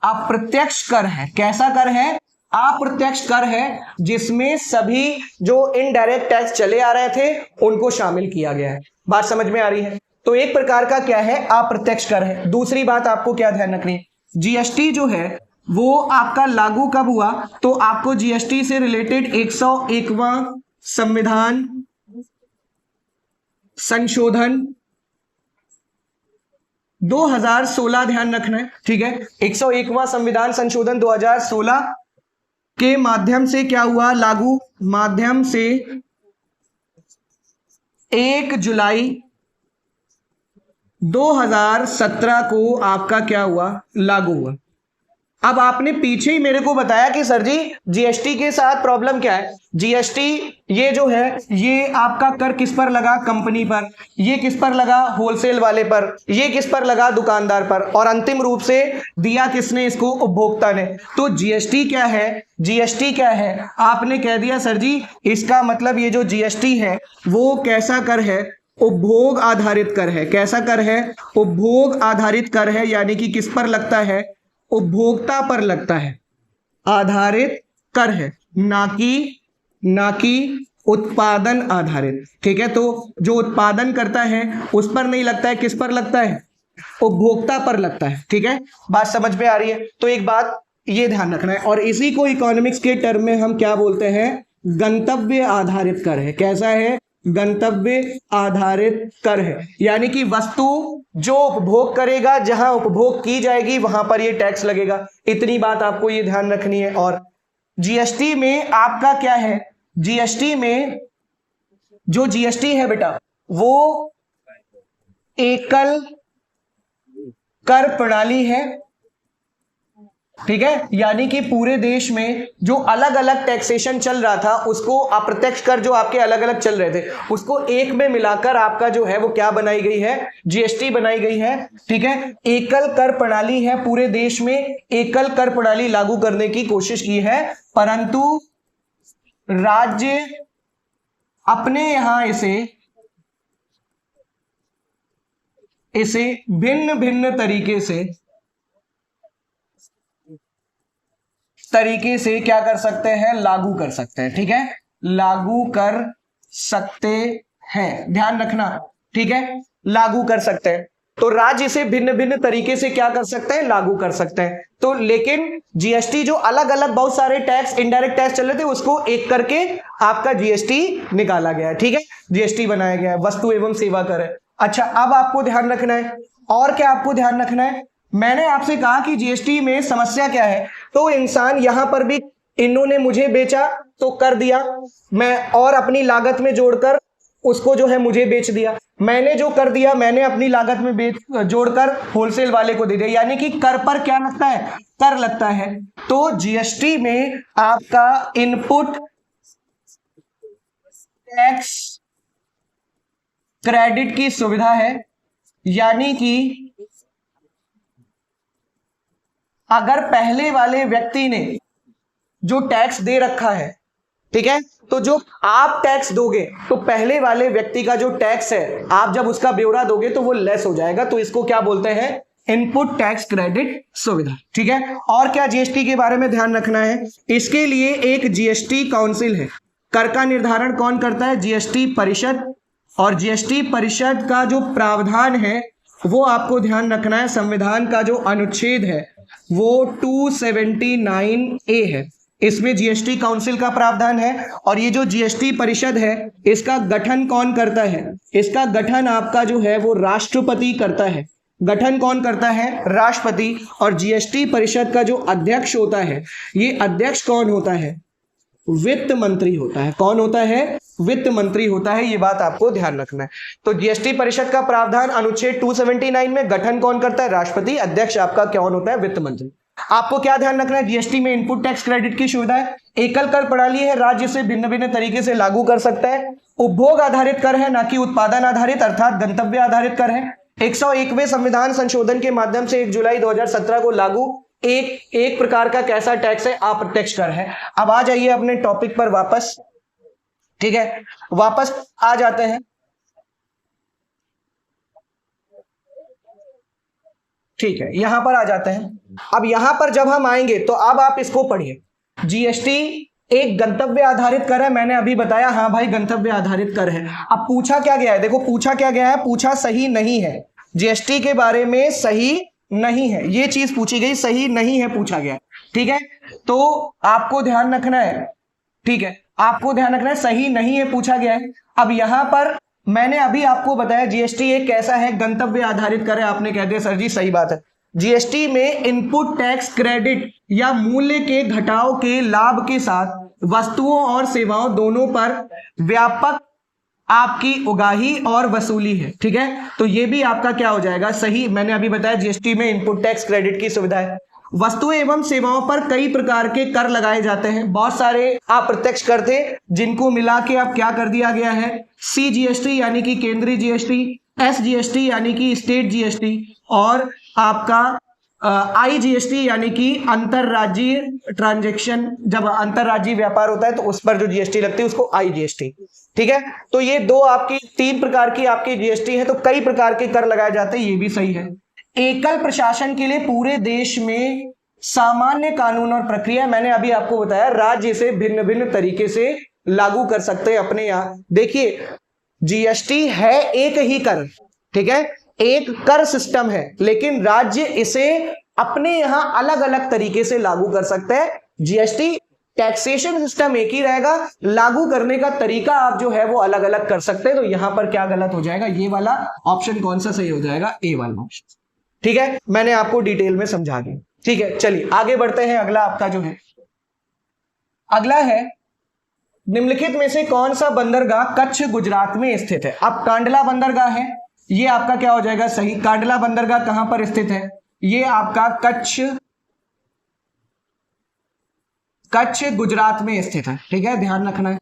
अप्रत्यक्ष कर है। कैसा कर है, अप्रत्यक्ष कर है, जिसमें सभी जो इनडायरेक्ट टैक्स चले आ रहे थे उनको शामिल किया गया है। बात समझ में आ रही है। तो एक प्रकार का क्या है, अप्रत्यक्ष कर है। दूसरी बात आपको क्या ध्यान रखनी है, जीएसटी जो है वो आपका लागू कब हुआ, तो आपको जीएसटी से रिलेटेड 101वां संविधान संशोधन 2016 ध्यान रखना है, ठीक है। 101वां संविधान संशोधन 2016 के माध्यम से क्या हुआ, लागू, माध्यम से 1 जुलाई 2017 को आपका क्या हुआ, लागू हुआ। अब आपने पीछे ही मेरे को बताया कि सर जी जीएसटी के साथ प्रॉब्लम क्या है, जीएसटी ये जो है ये आपका कर किस पर लगा, कंपनी पर, ये किस पर लगा, होलसेल वाले पर, ये किस पर लगा, दुकानदार पर, और अंतिम रूप से दिया किसने इसको, उपभोक्ता ने। तो जीएसटी क्या है, जीएसटी क्या है, आपने कह दिया सर जी इसका मतलब ये जो जीएसटी है वो कैसा कर है, उपभोग आधारित कर है। कैसा कर है, उपभोग आधारित कर है, यानी कि किस पर लगता है, उपभोक्ता पर लगता है, आधारित कर है, ना कि उत्पादन आधारित, ठीक है। तो जो उत्पादन करता है उस पर नहीं लगता है, किस पर लगता है, उपभोक्ता पर लगता है, ठीक है। बात समझ में आ रही है। तो एक बात ये ध्यान रखना है, और इसी को इकोनॉमिक्स के टर्म में हम क्या बोलते हैं, गंतव्य आधारित कर है। कैसा है, गंतव्य आधारित कर है, यानी कि वस्तु जो उपभोग करेगा, जहां उपभोग की जाएगी वहां पर ये टैक्स लगेगा। इतनी बात आपको ये ध्यान रखनी है। और जीएसटी में आपका क्या है, जीएसटी में जो जीएसटी है बेटा वो एकल कर प्रणाली है, ठीक है। यानी कि पूरे देश में जो अलग अलग टैक्सेशन चल रहा था उसको, अप्रत्यक्ष कर जो आपके अलग अलग चल रहे थे उसको एक में मिलाकर आपका जो है वो क्या बनाई गई है, जीएसटी बनाई गई है, ठीक है। एकल कर प्रणाली है, पूरे देश में एकल कर प्रणाली लागू करने की कोशिश की है, परंतु राज्य अपने यहां इसे भिन्न भिन्न तरीके से क्या कर सकते हैं, लागू कर सकते हैं, ठीक है, लागू कर सकते हैं, ध्यान रखना, ठीक है, लागू कर सकते हैं। तो राज्य इसे भिन्न भिन्न तरीके से क्या कर सकते हैं, लागू कर सकते हैं। तो लेकिन जीएसटी जो अलग अलग बहुत सारे टैक्स, इनडायरेक्ट टैक्स चल रहे थे उसको एक करके आपका जीएसटी निकाला गया है, ठीक है, जीएसटी बनाया गया है, वस्तु एवं सेवा कर है। अच्छा, अब आपको ध्यान रखना है, और क्या आपको ध्यान रखना है, मैंने आपसे कहा कि जीएसटी में समस्या क्या है, तो इंसान यहां पर भी इन्होंने मुझे बेचा तो कर दिया मैं, और अपनी लागत में जोड़कर उसको जो है मुझे बेच दिया, मैंने जो कर दिया मैंने अपनी लागत में जोड़कर होलसेल वाले को दे दिया, यानी कि कर पर क्या लगता है, कर लगता है। तो जीएसटी में आपका इनपुट टैक्स क्रेडिट की सुविधा है, यानी कि अगर पहले वाले व्यक्ति ने जो टैक्स दे रखा है, ठीक है, तो जो आप टैक्स दोगे तो पहले वाले व्यक्ति का जो टैक्स है आप जब उसका ब्यौरा दोगे तो वो लेस हो जाएगा, तो इसको क्या बोलते हैं, इनपुट टैक्स क्रेडिट सुविधा, ठीक है। और क्या जीएसटी के बारे में ध्यान रखना है, इसके लिए एक जीएसटी काउंसिल है। कर का निर्धारण कौन करता है, जीएसटी परिषद। और जीएसटी परिषद का जो प्रावधान है वो आपको ध्यान रखना है, संविधान का जो अनुच्छेद है वो 279A है, इसमें जीएसटी काउंसिल का प्रावधान है। और ये जो जीएसटी परिषद है इसका गठन कौन करता है, इसका गठन आपका जो है वो राष्ट्रपति करता है। गठन कौन करता है, राष्ट्रपति। और जीएसटी परिषद का जो अध्यक्ष होता है, ये अध्यक्ष कौन होता है, वित्त मंत्री होता है। कौन होता है, वित्त मंत्री होता है, ये बात आपको ध्यान रखना है। तो जीएसटी परिषद का प्रावधान अनुच्छेद 279 में गठन कौन करता है, राष्ट्रपति। अध्यक्ष आपका कौन होता है, वित्त मंत्री। आपको क्या ध्यान रखना है, जीएसटी में इनपुट टैक्स क्रेडिट की सुविधा है। एकल कर प्रणाली है, राज्य से भिन्न भिन्न तरीके से लागू कर सकता है। उपभोग आधारित कर है, ना कि उत्पादन आधारित अर्थात गंतव्य आधारित कर है। 101वें संविधान संशोधन के माध्यम से 1 जुलाई 2017 को लागू एक प्रकार का कैसा टैक्स है, अप्रत्यक्ष कर है। अब आ जाइए अपने टॉपिक पर वापस, ठीक है, वापस आ जाते हैं। ठीक है, यहां पर आ जाते हैं। अब यहां पर जब हम आएंगे तो अब आप इसको पढ़िए। जीएसटी एक गंतव्य आधारित कर है, मैंने अभी बताया, हाँ भाई गंतव्य आधारित कर है। अब पूछा क्या गया है, देखो पूछा क्या गया है, पूछा सही नहीं है, जीएसटी के बारे में सही नहीं है, ये चीज पूछी गई, सही नहीं है पूछा गया, ठीक है। तो आपको ध्यान रखना है, ठीक है, आपको ध्यान रखना है, सही नहीं है पूछा गया है। अब यहां पर मैंने अभी आपको बताया जीएसटी एक कैसा है, गंतव्य आधारित कर है। आपने कह दिया सर जी सही बात है, जीएसटी में इनपुट टैक्स क्रेडिट या मूल्य के घटाव के लाभ के साथ वस्तुओं और सेवाओं दोनों पर व्यापक आपकी उगाही और वसूली है, ठीक है। तो ये भी आपका क्या हो जाएगा, सही। मैंने अभी बताया जीएसटी में इनपुट टैक्स क्रेडिट की सुविधा है। वस्तुएं एवं सेवाओं पर कई प्रकार के कर लगाए जाते हैं, बहुत सारे अप्रत्यक्ष कर थे जिनको मिला के अब क्या कर दिया गया है, सीजीएसटी यानी कि केंद्रीय जीएसटी, एसजीएसटी यानी कि स्टेट जीएसटी, और आपका आईजीएसटी यानी कि अंतरराज्यीय ट्रांजैक्शन, जब अंतरराज्यीय व्यापार होता है तो उस पर जो जीएसटी लगती है उसको आईजीएसटी, ठीक है। तो ये दो आपकी 3 प्रकार की आपकी जीएसटी है, तो कई प्रकार के कर लगाए जाते हैं, ये भी सही है। एकल प्रशासन के लिए पूरे देश में सामान्य कानून और प्रक्रिया, मैंने अभी आपको बताया, राज्य से भिन्न भिन्न तरीके से लागू कर सकते हैं अपने यहाँ। देखिए जीएसटी है एक ही कर, ठीक है, एक कर सिस्टम है, लेकिन राज्य इसे अपने यहां अलग अलग तरीके से लागू कर सकते हैं। जीएसटी टैक्सेशन सिस्टम एक ही रहेगा, लागू करने का तरीका आप जो है वो अलग अलग कर सकते हैं। तो यहां पर क्या गलत हो जाएगा, ये वाला ऑप्शन कौन सा सही हो जाएगा, ए वाला ऑप्शन, ठीक है। मैंने आपको डिटेल में समझा दिया, ठीक है। चलिए आगे बढ़ते हैं। अगला आपका जो है, अगला है निम्नलिखित में से कौन सा बंदरगाह कच्छ गुजरात में स्थित है। अब कांडला बंदरगाह है, ये आपका क्या हो जाएगा, सही। कांडला बंदरगाह कहां पर स्थित है, ये आपका कच्छ गुजरात में स्थित है, ठीक है, ध्यान रखना है।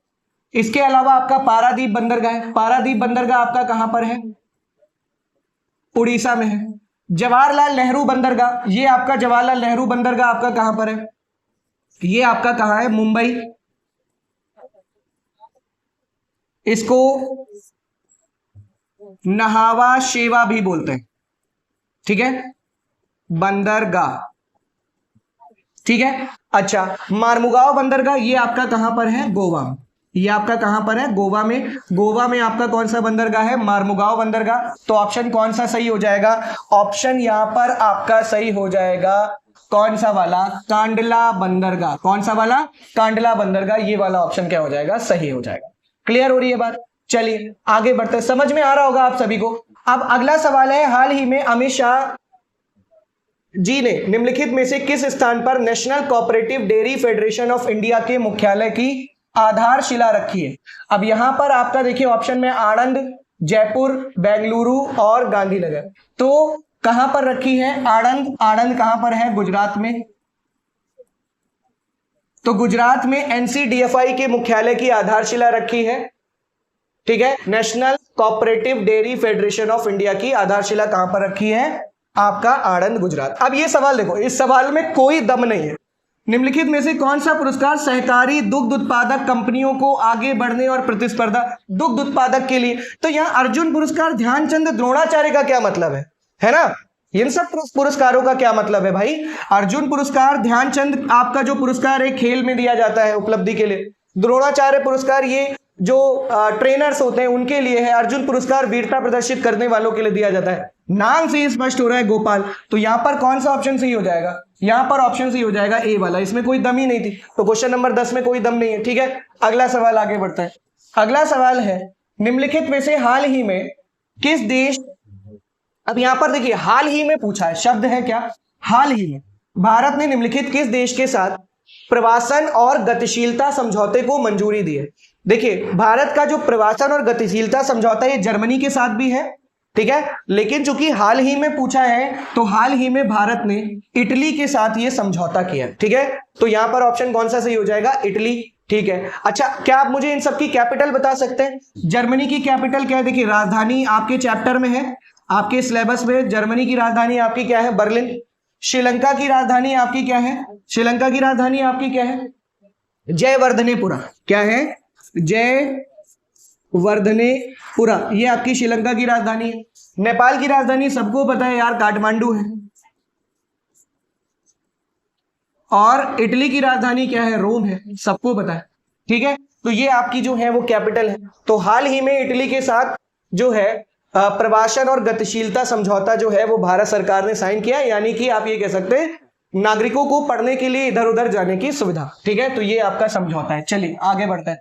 इसके अलावा आपका पारादीप बंदरगाह है, पारादीप बंदरगाह आपका कहां पर है, उड़ीसा में है। जवाहरलाल नेहरू बंदरगाह, ये आपका जवाहरलाल नेहरू बंदरगाह आपका कहां पर है, ये आपका कहां है, मुंबई। इसको नहावा शेवा भी बोलते हैं, ठीक है, बंदरगाह, ठीक है। अच्छा, मार्मुगांव बंदरगाह, ये आपका कहां पर है, गोवा में। ये आपका कहां पर है, गोवा में। गोवा में आपका कौन सा बंदरगाह है, मार्मुगांव बंदरगाह। तो ऑप्शन कौन सा सही हो जाएगा, ऑप्शन यहां पर आपका सही हो जाएगा कौन सा वाला, कांडला बंदरगाह। कौन सा वाला, कांडला बंदरगाह, ये वाला ऑप्शन क्या हो जाएगा, सही हो जाएगा। क्लियर हो रही है बात। चलिए आगे बढ़ते, समझ में आ रहा होगा आप सभी को। अब अगला सवाल है, हाल ही में अमित शाह जी ने निम्नलिखित में से किस स्थान पर national cooperative dairy federation of India के मुख्यालय की आधारशिला रखी है। अब यहां पर आपका देखिए ऑप्शन में आनंद, जयपुर, बेंगलुरु और गांधीनगर। तो कहां पर रखी है, आनंद। आनंद कहां पर है, गुजरात में। तो गुजरात में एनसीडीएफआई के मुख्यालय की आधारशिला रखी है, ठीक है। National cooperative dairy federation of India की आधारशिला कहां पर रखी है, आपका आनंद, गुजरात। अब ये सवाल देखो, इस सवाल में कोई दम नहीं है। निम्नलिखित में से कौन सा पुरस्कार सहकारी दुग्ध उत्पादक कंपनियों को आगे बढ़ने और प्रतिस्पर्धा, दुग्ध उत्पादक के लिए। तो यहां अर्जुन पुरस्कार ध्यानचंद द्रोणाचार्य का क्या मतलब है ना। इन सब पुरस्कारों का क्या मतलब है भाई? अर्जुन पुरस्कार, ध्यानचंद आपका जो पुरस्कार है खेल में दिया जाता है उपलब्धि के लिए। द्रोणाचार्य पुरस्कार ये जो ट्रेनर्स होते हैं उनके लिए है। अर्जुन पुरस्कार वीरता प्रदर्शित करने वालों के लिए दिया जाता है। नाम से ही स्पष्ट हो रहा है गोपाल, तो यहां पर कौन सा ऑप्शन सही हो जाएगा? यहां पर ऑप्शन सही हो जाएगा ए वाला, इसमें कोई दम ही नहीं थी, तो क्वेश्चन नंबर 10 में कोई दम नहीं है। ठीक है, अगला सवाल आगे बढ़ता है। अगला सवाल है, निम्नलिखित में से हाल ही में किस देश, अब यहां पर देखिए हाल ही में पूछा है, शब्द है क्या? हाल ही में। भारत ने निम्नलिखित किस देश के साथ प्रवासन और गतिशीलता समझौते को मंजूरी दी है? देखिए भारत का जो प्रवासन और गतिशीलता समझौता ये जर्मनी के साथ भी है, ठीक है, लेकिन चूंकि हाल ही में पूछा है तो हाल ही में भारत ने इटली के साथ ये समझौता किया, ठीक है, तो यहां पर ऑप्शन कौन सा सही हो जाएगा? इटली। ठीक है, अच्छा क्या आप मुझे इन सबकी कैपिटल बता सकते हैं? जर्मनी की कैपिटल क्या है? देखिए राजधानी आपके चैप्टर में है, आपके सिलेबस में जर्मनी की राजधानी आपकी क्या है? बर्लिन। श्रीलंका की राजधानी आपकी क्या है? श्रीलंका की राजधानी आपकी क्या है? जयवर्धनेपुरा। क्या है? जयवर्धनेपुरा, ये आपकी श्रीलंका की राजधानी है। नेपाल की राजधानी सबको पता है यार, काठमांडू है। और इटली की राजधानी क्या है? रोम है, सबको पता है। ठीक है, तो ये आपकी जो है वो कैपिटल है। तो हाल ही में इटली के साथ जो है प्रवासन और गतिशीलता समझौता जो है वो भारत सरकार ने साइन किया, यानी कि आप ये कह सकते हैं नागरिकों को पढ़ने के लिए इधर उधर जाने की सुविधा। ठीक है, तो ये आपका समझौता है। चलिए आगे बढ़ते हैं।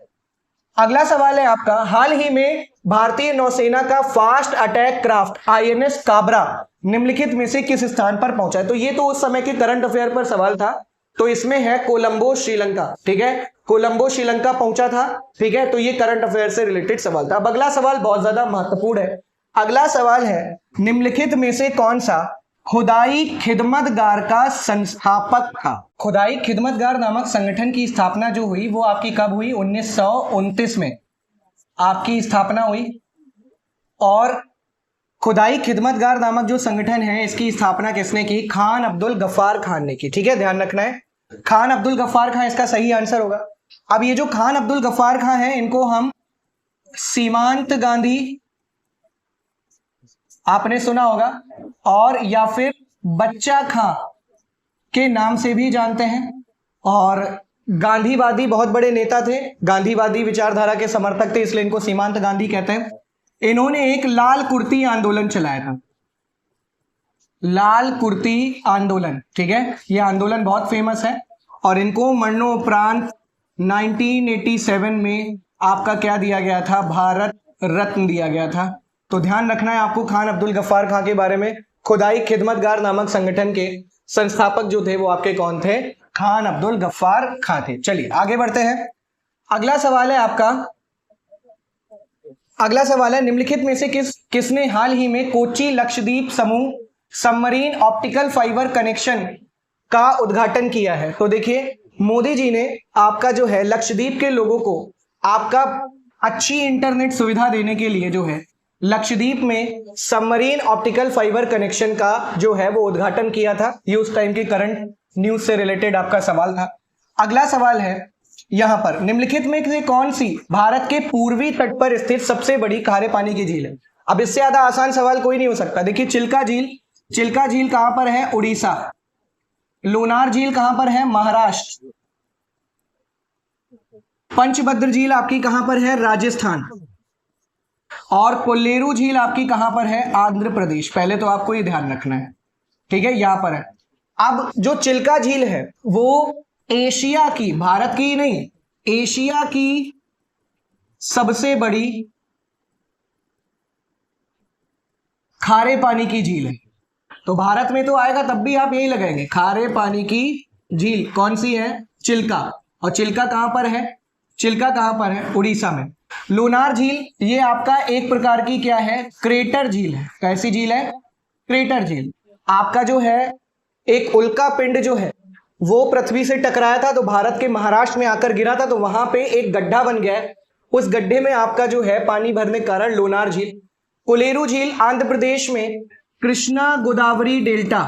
अगला सवाल है आपका, हाल ही में भारतीय नौसेना का fast attack craft INS Kabra निम्नलिखित में से किस स्थान पर पहुंचा है? तो ये तो उस समय के करंट अफेयर पर सवाल था, तो इसमें है कोलंबो श्रीलंका। ठीक है, कोलंबो श्रीलंका पहुंचा था। ठीक है, तो ये करंट अफेयर से रिलेटेड सवाल था। अब अगला सवाल बहुत ज्यादा महत्वपूर्ण है। अगला सवाल है, निम्नलिखित में से कौन सा खुदाई खिदमतगार का संस्थापक था? खुदाई खिदमतगार नामक संगठन की स्थापना जो हुई वो आपकी कब हुई? 1929 में आपकी स्थापना हुई। और खुदाई खिदमतगार नामक जो संगठन है इसकी स्थापना किसने की? खान अब्दुल गफ्फार खान ने की। ठीक है, ध्यान रखना है, खान अब्दुल गफ्फार खान इसका सही आंसर होगा। अब ये जो खान अब्दुल गफ्फार खान है इनको हम सीमांत गांधी आपने सुना होगा, और या फिर बच्चा खां के नाम से भी जानते हैं। और गांधीवादी बहुत बड़े नेता थे, गांधीवादी विचारधारा के समर्थक थे, इसलिए इनको सीमांत गांधी कहते हैं। इन्होंने एक लाल कुर्ती आंदोलन चलाया था, लाल कुर्ती आंदोलन। ठीक है, यह आंदोलन बहुत फेमस है और इनको मरणोपरांत 1987 में आपका क्या दिया गया था? भारत रत्न दिया गया था। तो ध्यान रखना है आपको खान अब्दुल गफ्फार खां के बारे में। खुदाई खिदमतगार नामक संगठन के संस्थापक जो थे वो आपके कौन थे? खान अब्दुल गफ्फार खां थे। चलिए आगे बढ़ते हैं। अगला सवाल है आपका, अगला सवाल है, निम्नलिखित में से किसने हाल ही में कोच्चि लक्षद्वीप समूह सबमरीन ऑप्टिकल फाइबर कनेक्शन का उद्घाटन किया है? तो देखिए मोदी जी ने आपका जो है लक्षद्वीप के लोगों को आपका अच्छी इंटरनेट सुविधा देने के लिए जो है लक्षद्वीप में सबमरीन ऑप्टिकल फाइबर कनेक्शन का जो है वो उद्घाटन किया था। ये उस टाइम की करंट न्यूज से रिलेटेड आपका सवाल था। अगला सवाल है यहां पर, निम्नलिखित में से कौन सी भारत के पूर्वी तट पर स्थित सबसे बड़ी खारे पानी की झील है? अब इससे ज्यादा आसान सवाल कोई नहीं हो सकता। देखिए चिल्का झील, चिल्का झील कहां पर है? उड़ीसा। लोनार झील कहां पर है? महाराष्ट्र। पंचभद्र झील आपकी कहां पर है? राजस्थान। और कोल्लेरू झील आपकी कहां पर है? आंध्र प्रदेश। पहले तो आपको ये ध्यान रखना है, ठीक है, यहां पर है। अब जो चिल्का झील है वो एशिया की, भारत की नहीं, एशिया की सबसे बड़ी खारे पानी की झील है। तो भारत में तो आएगा तब भी आप यही लगाएंगे, खारे पानी की झील कौन सी है? चिल्का। और चिल्का कहां पर है? चिल्का कहां पर है? उड़ीसा में। लोनार झील ये आपका एक प्रकार की क्या है? क्रेटर झील है। कैसी झील है? क्रेटर झील। आपका जो है एक उल्का पिंड जो है वो पृथ्वी से टकराया था, तो भारत के महाराष्ट्र में आकर गिरा था, तो वहां पे एक गड्ढा बन गया है, उस गड्ढे में आपका जो है पानी भरने के कारण लोनार झील। कोलेरू झील आंध्र प्रदेश में कृष्णा गोदावरी डेल्टा,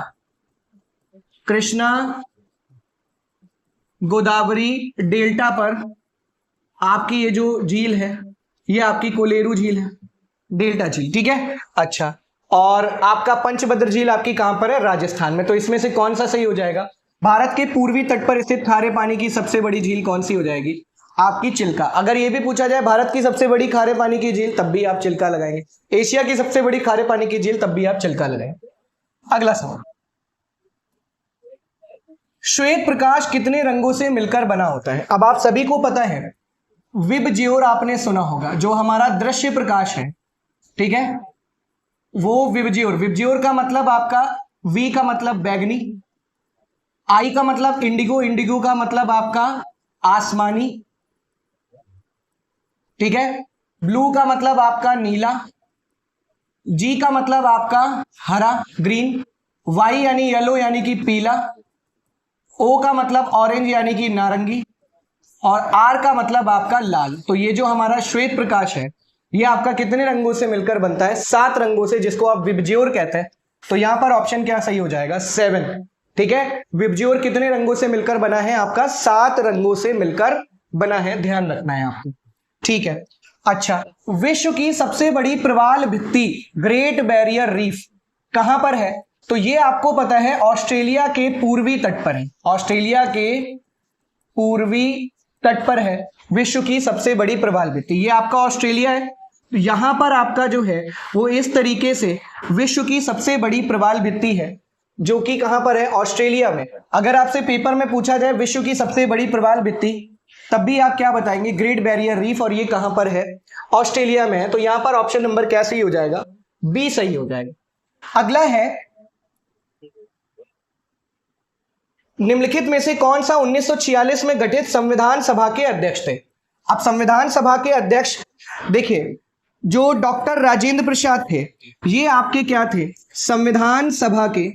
कृष्णा गोदावरी डेल्टा पर आपकी ये जो झील है ये आपकी कोलेरू झील है, डेल्टा झील। ठीक है, अच्छा। और आपका पंचभद्र झील आपकी कहां पर है? राजस्थान में। तो इसमें से कौन सा सही हो जाएगा? भारत के पूर्वी तट पर स्थित खारे पानी की सबसे बड़ी झील कौन सी हो जाएगी? आपकी चिल्का। अगर ये भी पूछा जाए भारत की सबसे बड़ी खारे पानी की झील, तब भी आप चिल्का लगाएंगे। एशिया की सबसे बड़ी खारे पानी की झील, तब भी आप चिल्का लगाएंगे। अगला सवाल, श्वेत प्रकाश कितने रंगों से मिलकर बना होता है? अब आप सभी को पता है विबज्योर आपने सुना होगा, जो हमारा दृश्य प्रकाश है, ठीक है, वो विबज्योर। विबज्योर का मतलब आपका वी का मतलब बैगनी, आई का मतलब इंडिगो, इंडिगो का मतलब आपका आसमानी, ठीक है, ब्लू का मतलब आपका नीला, जी का मतलब आपका हरा ग्रीन, वाई यानी येलो यानी कि पीला, ओ का मतलब ऑरेंज यानी कि नारंगी, और आर का मतलब आपका लाल। तो ये जो हमारा श्वेत प्रकाश है ये आपका कितने रंगों से मिलकर बनता है? 7 रंगों से, जिसको आप विबज्योर कहते हैं। तो यहां पर ऑप्शन क्या सही हो जाएगा? 7, ठीक है। विबज्योर कितने रंगों से मिलकर बना है? आपका 7 रंगों से मिलकर बना है, ध्यान रखना है आपको, ठीक है। अच्छा, विश्व की सबसे बड़ी प्रवाल भित्ति ग्रेट बैरियर रीफ कहां पर है? तो ये आपको पता है ऑस्ट्रेलिया के पूर्वी तट पर है, ऑस्ट्रेलिया के पूर्वी तट पर है विश्व की सबसे बड़ी प्रवाल भित्ति। ये आपका ऑस्ट्रेलिया है। तो यहां पर आपका जो है वो इस तरीके से विश्व की सबसे बड़ी प्रवाल भित्ति है, जो कि कहां पर है? ऑस्ट्रेलिया में। अगर आपसे पेपर में पूछा जाए विश्व की सबसे बड़ी प्रवाल भित्ति, तब भी आप क्या बताएंगे? ग्रेट बैरियर रीफ, और ये कहां पर है? ऑस्ट्रेलिया में है। तो यहां पर ऑप्शन नंबर क्या सही हो जाएगा? बी सही हो जाएगा। अगला है, निम्नलिखित में से कौन सा 1946 में गठित संविधान सभा के अध्यक्ष थे? अब संविधान सभा के अध्यक्ष देखिए, जो डॉक्टर राजेंद्र प्रसाद थे, ये आपके क्या थे? संविधान सभा के।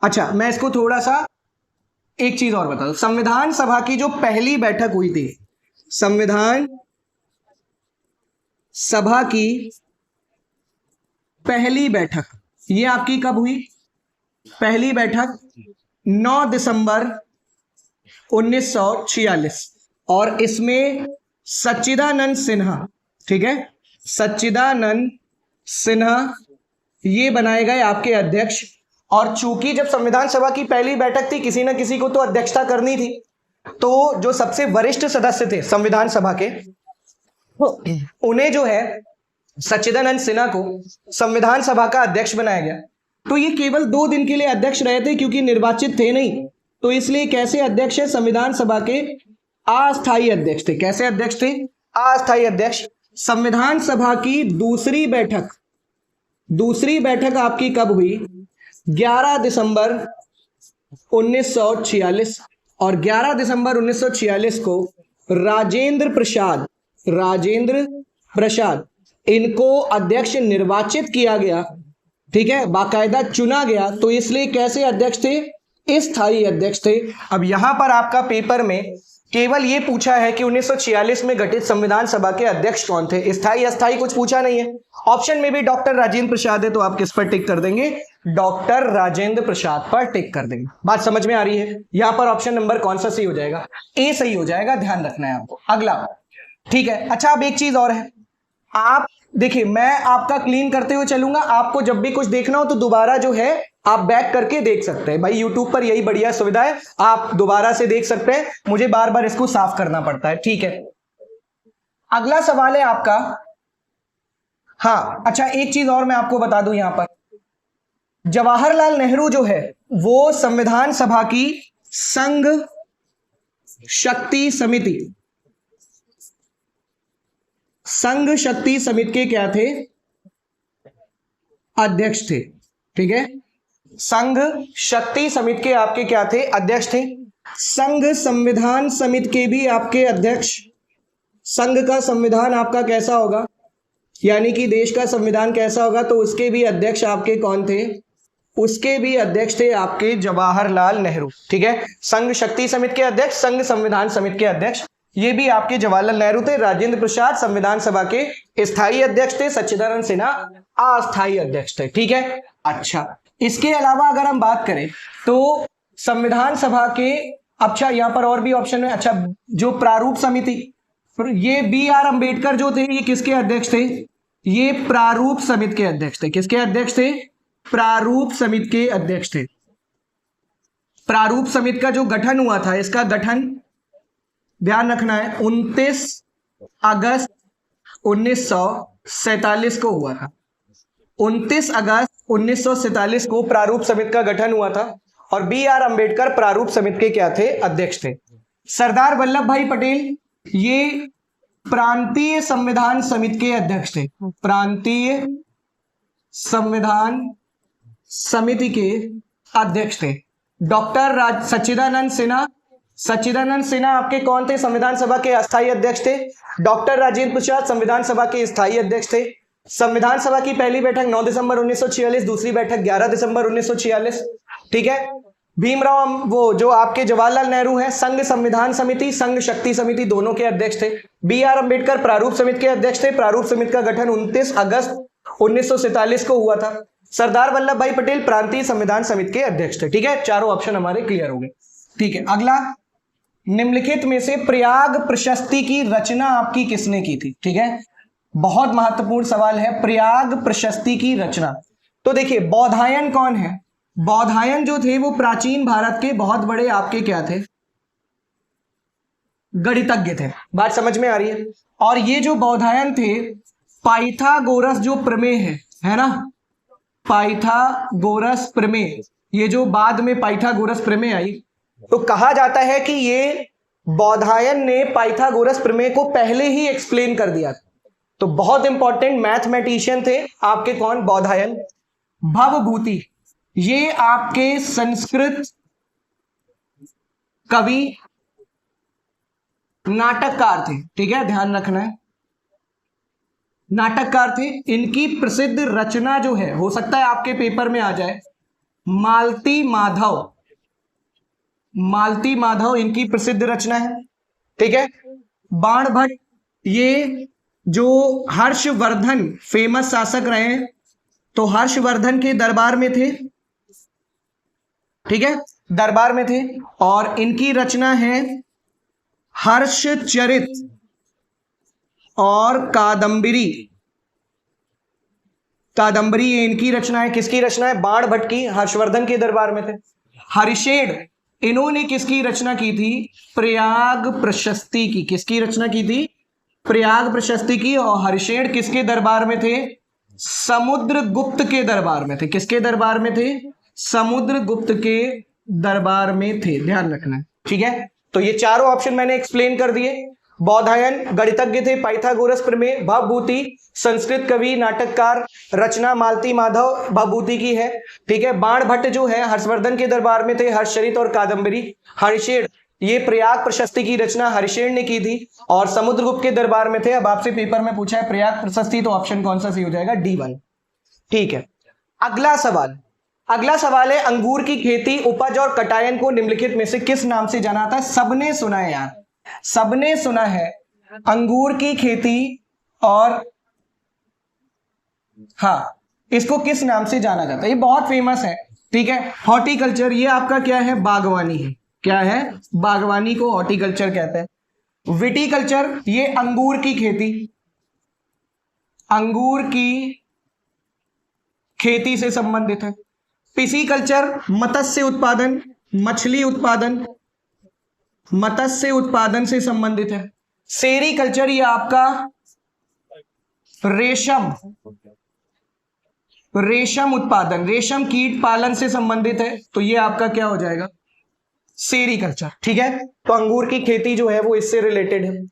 अच्छा, मैं इसको थोड़ा सा एक चीज और बता दूं। संविधान सभा की जो पहली बैठक हुई थी, संविधान सभा की पहली बैठक, ये आपकी कब हुई? पहली बैठक 9 दिसंबर 1946, और इसमें सच्चिदानंद सिन्हा, ठीक है, सच्चिदानंद सिन्हा ये बनाए गए आपके अध्यक्ष। और चूंकि जब संविधान सभा की पहली बैठक थी, किसी ना किसी को तो अध्यक्षता करनी थी, तो जो सबसे वरिष्ठ सदस्य थे संविधान सभा के, उन्हें जो है सच्चिदानंद सिन्हा को संविधान सभा का अध्यक्ष बनाया गया। तो ये केवल 2 दिन के लिए अध्यक्ष रहे थे, क्योंकि निर्वाचित थे नहीं, तो इसलिए कैसे अध्यक्ष है? संविधान सभा के अस्थायी अध्यक्ष थे। कैसे अध्यक्ष थे? अस्थायी अध्यक्ष। संविधान सभा की दूसरी बैठक आपकी कब हुई? 11 दिसंबर 1946, और 11 दिसंबर 1946 को राजेंद्र प्रसाद इनको अध्यक्ष निर्वाचित किया गया, ठीक है, बाकायदा चुना गया। तो इसलिए कैसे अध्यक्ष थे? स्थायी अध्यक्ष थे। अब यहां पर आपका पेपर में केवल ये पूछा है कि 1946 में गठित संविधान सभा के अध्यक्ष कौन थे, स्थायी अस्थायी कुछ पूछा नहीं है। ऑप्शन में भी डॉक्टर राजेंद्र प्रसाद है, तो आप किस पर टिक कर देंगे? डॉक्टर राजेंद्र प्रसाद पर टिक कर देंगे। बात समझ में आ रही है? यहां पर ऑप्शन नंबर कौन सा सही हो जाएगा? ए सही हो जाएगा, ध्यान रखना है आपको। अगला, ठीक है। अच्छा, अब एक चीज और है, आप देखिए, मैं आपका क्लीन करते हुए चलूंगा, आपको जब भी कुछ देखना हो तो दोबारा जो है आप बैक करके देख सकते हैं। भाई यूट्यूब पर यही बढ़िया सुविधा है, आप दोबारा से देख सकते हैं, मुझे बार बार इसको साफ करना पड़ता है, ठीक है। अगला सवाल है आपका, हाँ अच्छा, एक चीज और मैं आपको बता दूं, यहां पर जवाहरलाल नेहरू जो है वो संविधान सभा की संघ शक्ति समिति के क्या थे? अध्यक्ष थे, ठीक है। संघ शक्ति समिति के आपके क्या थे? अध्यक्ष थे। संघ संविधान समिति के भी आपके अध्यक्ष, संघ का संविधान आपका कैसा होगा, यानी कि देश का संविधान कैसा होगा, तो उसके भी अध्यक्ष आपके कौन थे? उसके भी अध्यक्ष थे आपके जवाहरलाल नेहरू, ठीक है। संघ शक्ति समिति के अध्यक्ष, संघ संविधान समिति के अध्यक्ष, ये भी आपके जवाहरलाल नेहरू थे। राजेंद्र प्रसाद संविधान सभा के स्थायी अध्यक्ष थे, सच्चिदानंद सिन्हा अस्थायी अध्यक्ष थे, ठीक है। अच्छा, इसके अलावा अगर हम बात करें तो संविधान सभा के, अच्छा यहां पर और भी ऑप्शन है, अच्छा जो प्रारूप समिति, ये बी आर अम्बेडकर जो थे ये किसके अध्यक्ष थे? ये प्रारूप समिति के अध्यक्ष थे। किसके अध्यक्ष थे? प्रारूप समिति के अध्यक्ष थे। प्रारूप समिति का जो गठन हुआ था, इसका गठन ध्यान रखना है 29 अगस्त 1947 को हुआ था। 29 अगस्त 1947 को प्रारूप समिति का गठन हुआ था और बी.आर. अंबेडकर प्रारूप समिति के क्या थे? अध्यक्ष थे। सरदार वल्लभ भाई पटेल ये प्रांतीय संविधान समिति के अध्यक्ष थे। प्रांतीय संविधान समिति के अध्यक्ष थे। डॉक्टर सच्चिदानंद सिन्हा, सच्चिदानंद सिन्हा आपके कौन थे? संविधान सभा के अस्थायी अध्यक्ष थे। डॉक्टर राजेंद्र प्रसाद संविधान सभा के स्थायी अध्यक्ष थे। संविधान सभा की पहली बैठक 9 दिसंबर 1946, दूसरी बैठक 11 दिसंबर 1946। ठीक है। भीमराव वो जो आपके जवाहरलाल नेहरू हैं, संघ संविधान समिति, संघ शक्ति समिति दोनों के अध्यक्ष थे। बी.आर. अंबेडकर प्रारूप समिति के अध्यक्ष थे। प्रारूप समिति का गठन 29 अगस्त 1947 को हुआ था। सरदार वल्लभ भाई पटेल प्रांतीय संविधान समिति के अध्यक्ष थे। ठीक है, चारों ऑप्शन हमारे क्लियर हो गए। ठीक है, अगला, निम्नलिखित में से प्रयाग प्रशस्ति की रचना आपकी किसने की थी? ठीक है, बहुत महत्वपूर्ण सवाल है, प्रयाग प्रशस्ति की रचना। तो देखिए, बौधायन कौन है? बौधायन जो थे वो प्राचीन भारत के बहुत बड़े आपके क्या थे? गणितज्ञ थे। बात समझ में आ रही है? और ये जो बौधायन थे, पाइथागोरस जो प्रमेय है ना, पाइथागोरस प्रमेय, ये जो बाद में पाइथागोरस प्रमेय आई, तो कहा जाता है कि ये बौधायन ने पाइथागोरस प्रमेय को पहले ही एक्सप्लेन कर दिया। तो बहुत इंपॉर्टेंट मैथमेटिशियन थे आपके कौन? बौधायन। भवभूति ये आपके संस्कृत कवि नाटककार थे। ठीक है, ध्यान रखना है, नाटककार थे। इनकी प्रसिद्ध रचना जो है, हो सकता है आपके पेपर में आ जाए, मालती माधव। मालती माधव इनकी प्रसिद्ध रचना है। ठीक है। बाणभट्ट ये जो हर्षवर्धन फेमस शासक रहे हैं, तो हर्षवर्धन के दरबार में थे। ठीक है, दरबार में थे। और इनकी रचना है हर्षचरित और कादंबरी। कादंबरी ये इनकी रचना है। किसकी रचना है? बाणभट्ट की, हर्षवर्धन के दरबार में थे। हरिशेन इन्होंने किसकी रचना की थी? प्रयाग प्रशस्ति की। किसकी रचना की थी? प्रयाग प्रशस्ति की। और हरिशेन किसके दरबार में थे? समुद्रगुप्त के दरबार में थे। किसके दरबार में थे? समुद्रगुप्त के दरबार में थे, ध्यान रखना। ठीक है, तो ये चारों ऑप्शन मैंने एक्सप्लेन कर दिए। बौधायन गणितज्ञ थे, पाइथागोरस प्रमेय, भवभूति संस्कृत कवि नाटककार, रचना मालती माधव भवभूति की है। ठीक है, बाणभट्ट जो है हर्षवर्धन के दरबार में थे, हर्षचरित और कादंबरी। हरिशेन ये प्रयाग प्रशस्ति की रचना हरिशेन ने की थी और समुद्रगुप्त के दरबार में थे। अब आपसे पेपर में पूछा है प्रयाग प्रशस्ति, तो ऑप्शन कौन सा सही हो जाएगा? D1। ठीक है, अगला सवाल, अगला सवाल है, अंगूर की खेती, उपज और कटायन को निम्नलिखित में से किस नाम से जाना जाता है? सबने सुना है यार, सबने सुना है अंगूर की खेती, और हाँ, इसको किस नाम से जाना जाता है? ये बहुत फेमस है। ठीक है, हॉर्टिकल्चर, ये आपका क्या है? बागवानी है। क्या है? बागवानी को हॉर्टिकल्चर कहते हैं। विटिकल्चर ये अंगूर की खेती, अंगूर की खेती से संबंधित है। पिसीकल्चर मत्स्य उत्पादन, मछली उत्पादन, मत्स्य उत्पादन से संबंधित है। सेरीकल्चर ये आपका रेशम, रेशम उत्पादन, रेशम कीट पालन से संबंधित है। तो ये आपका क्या हो जाएगा? सेरीकल्चर। ठीक है, तो अंगूर की खेती जो है वो इससे रिलेटेड है।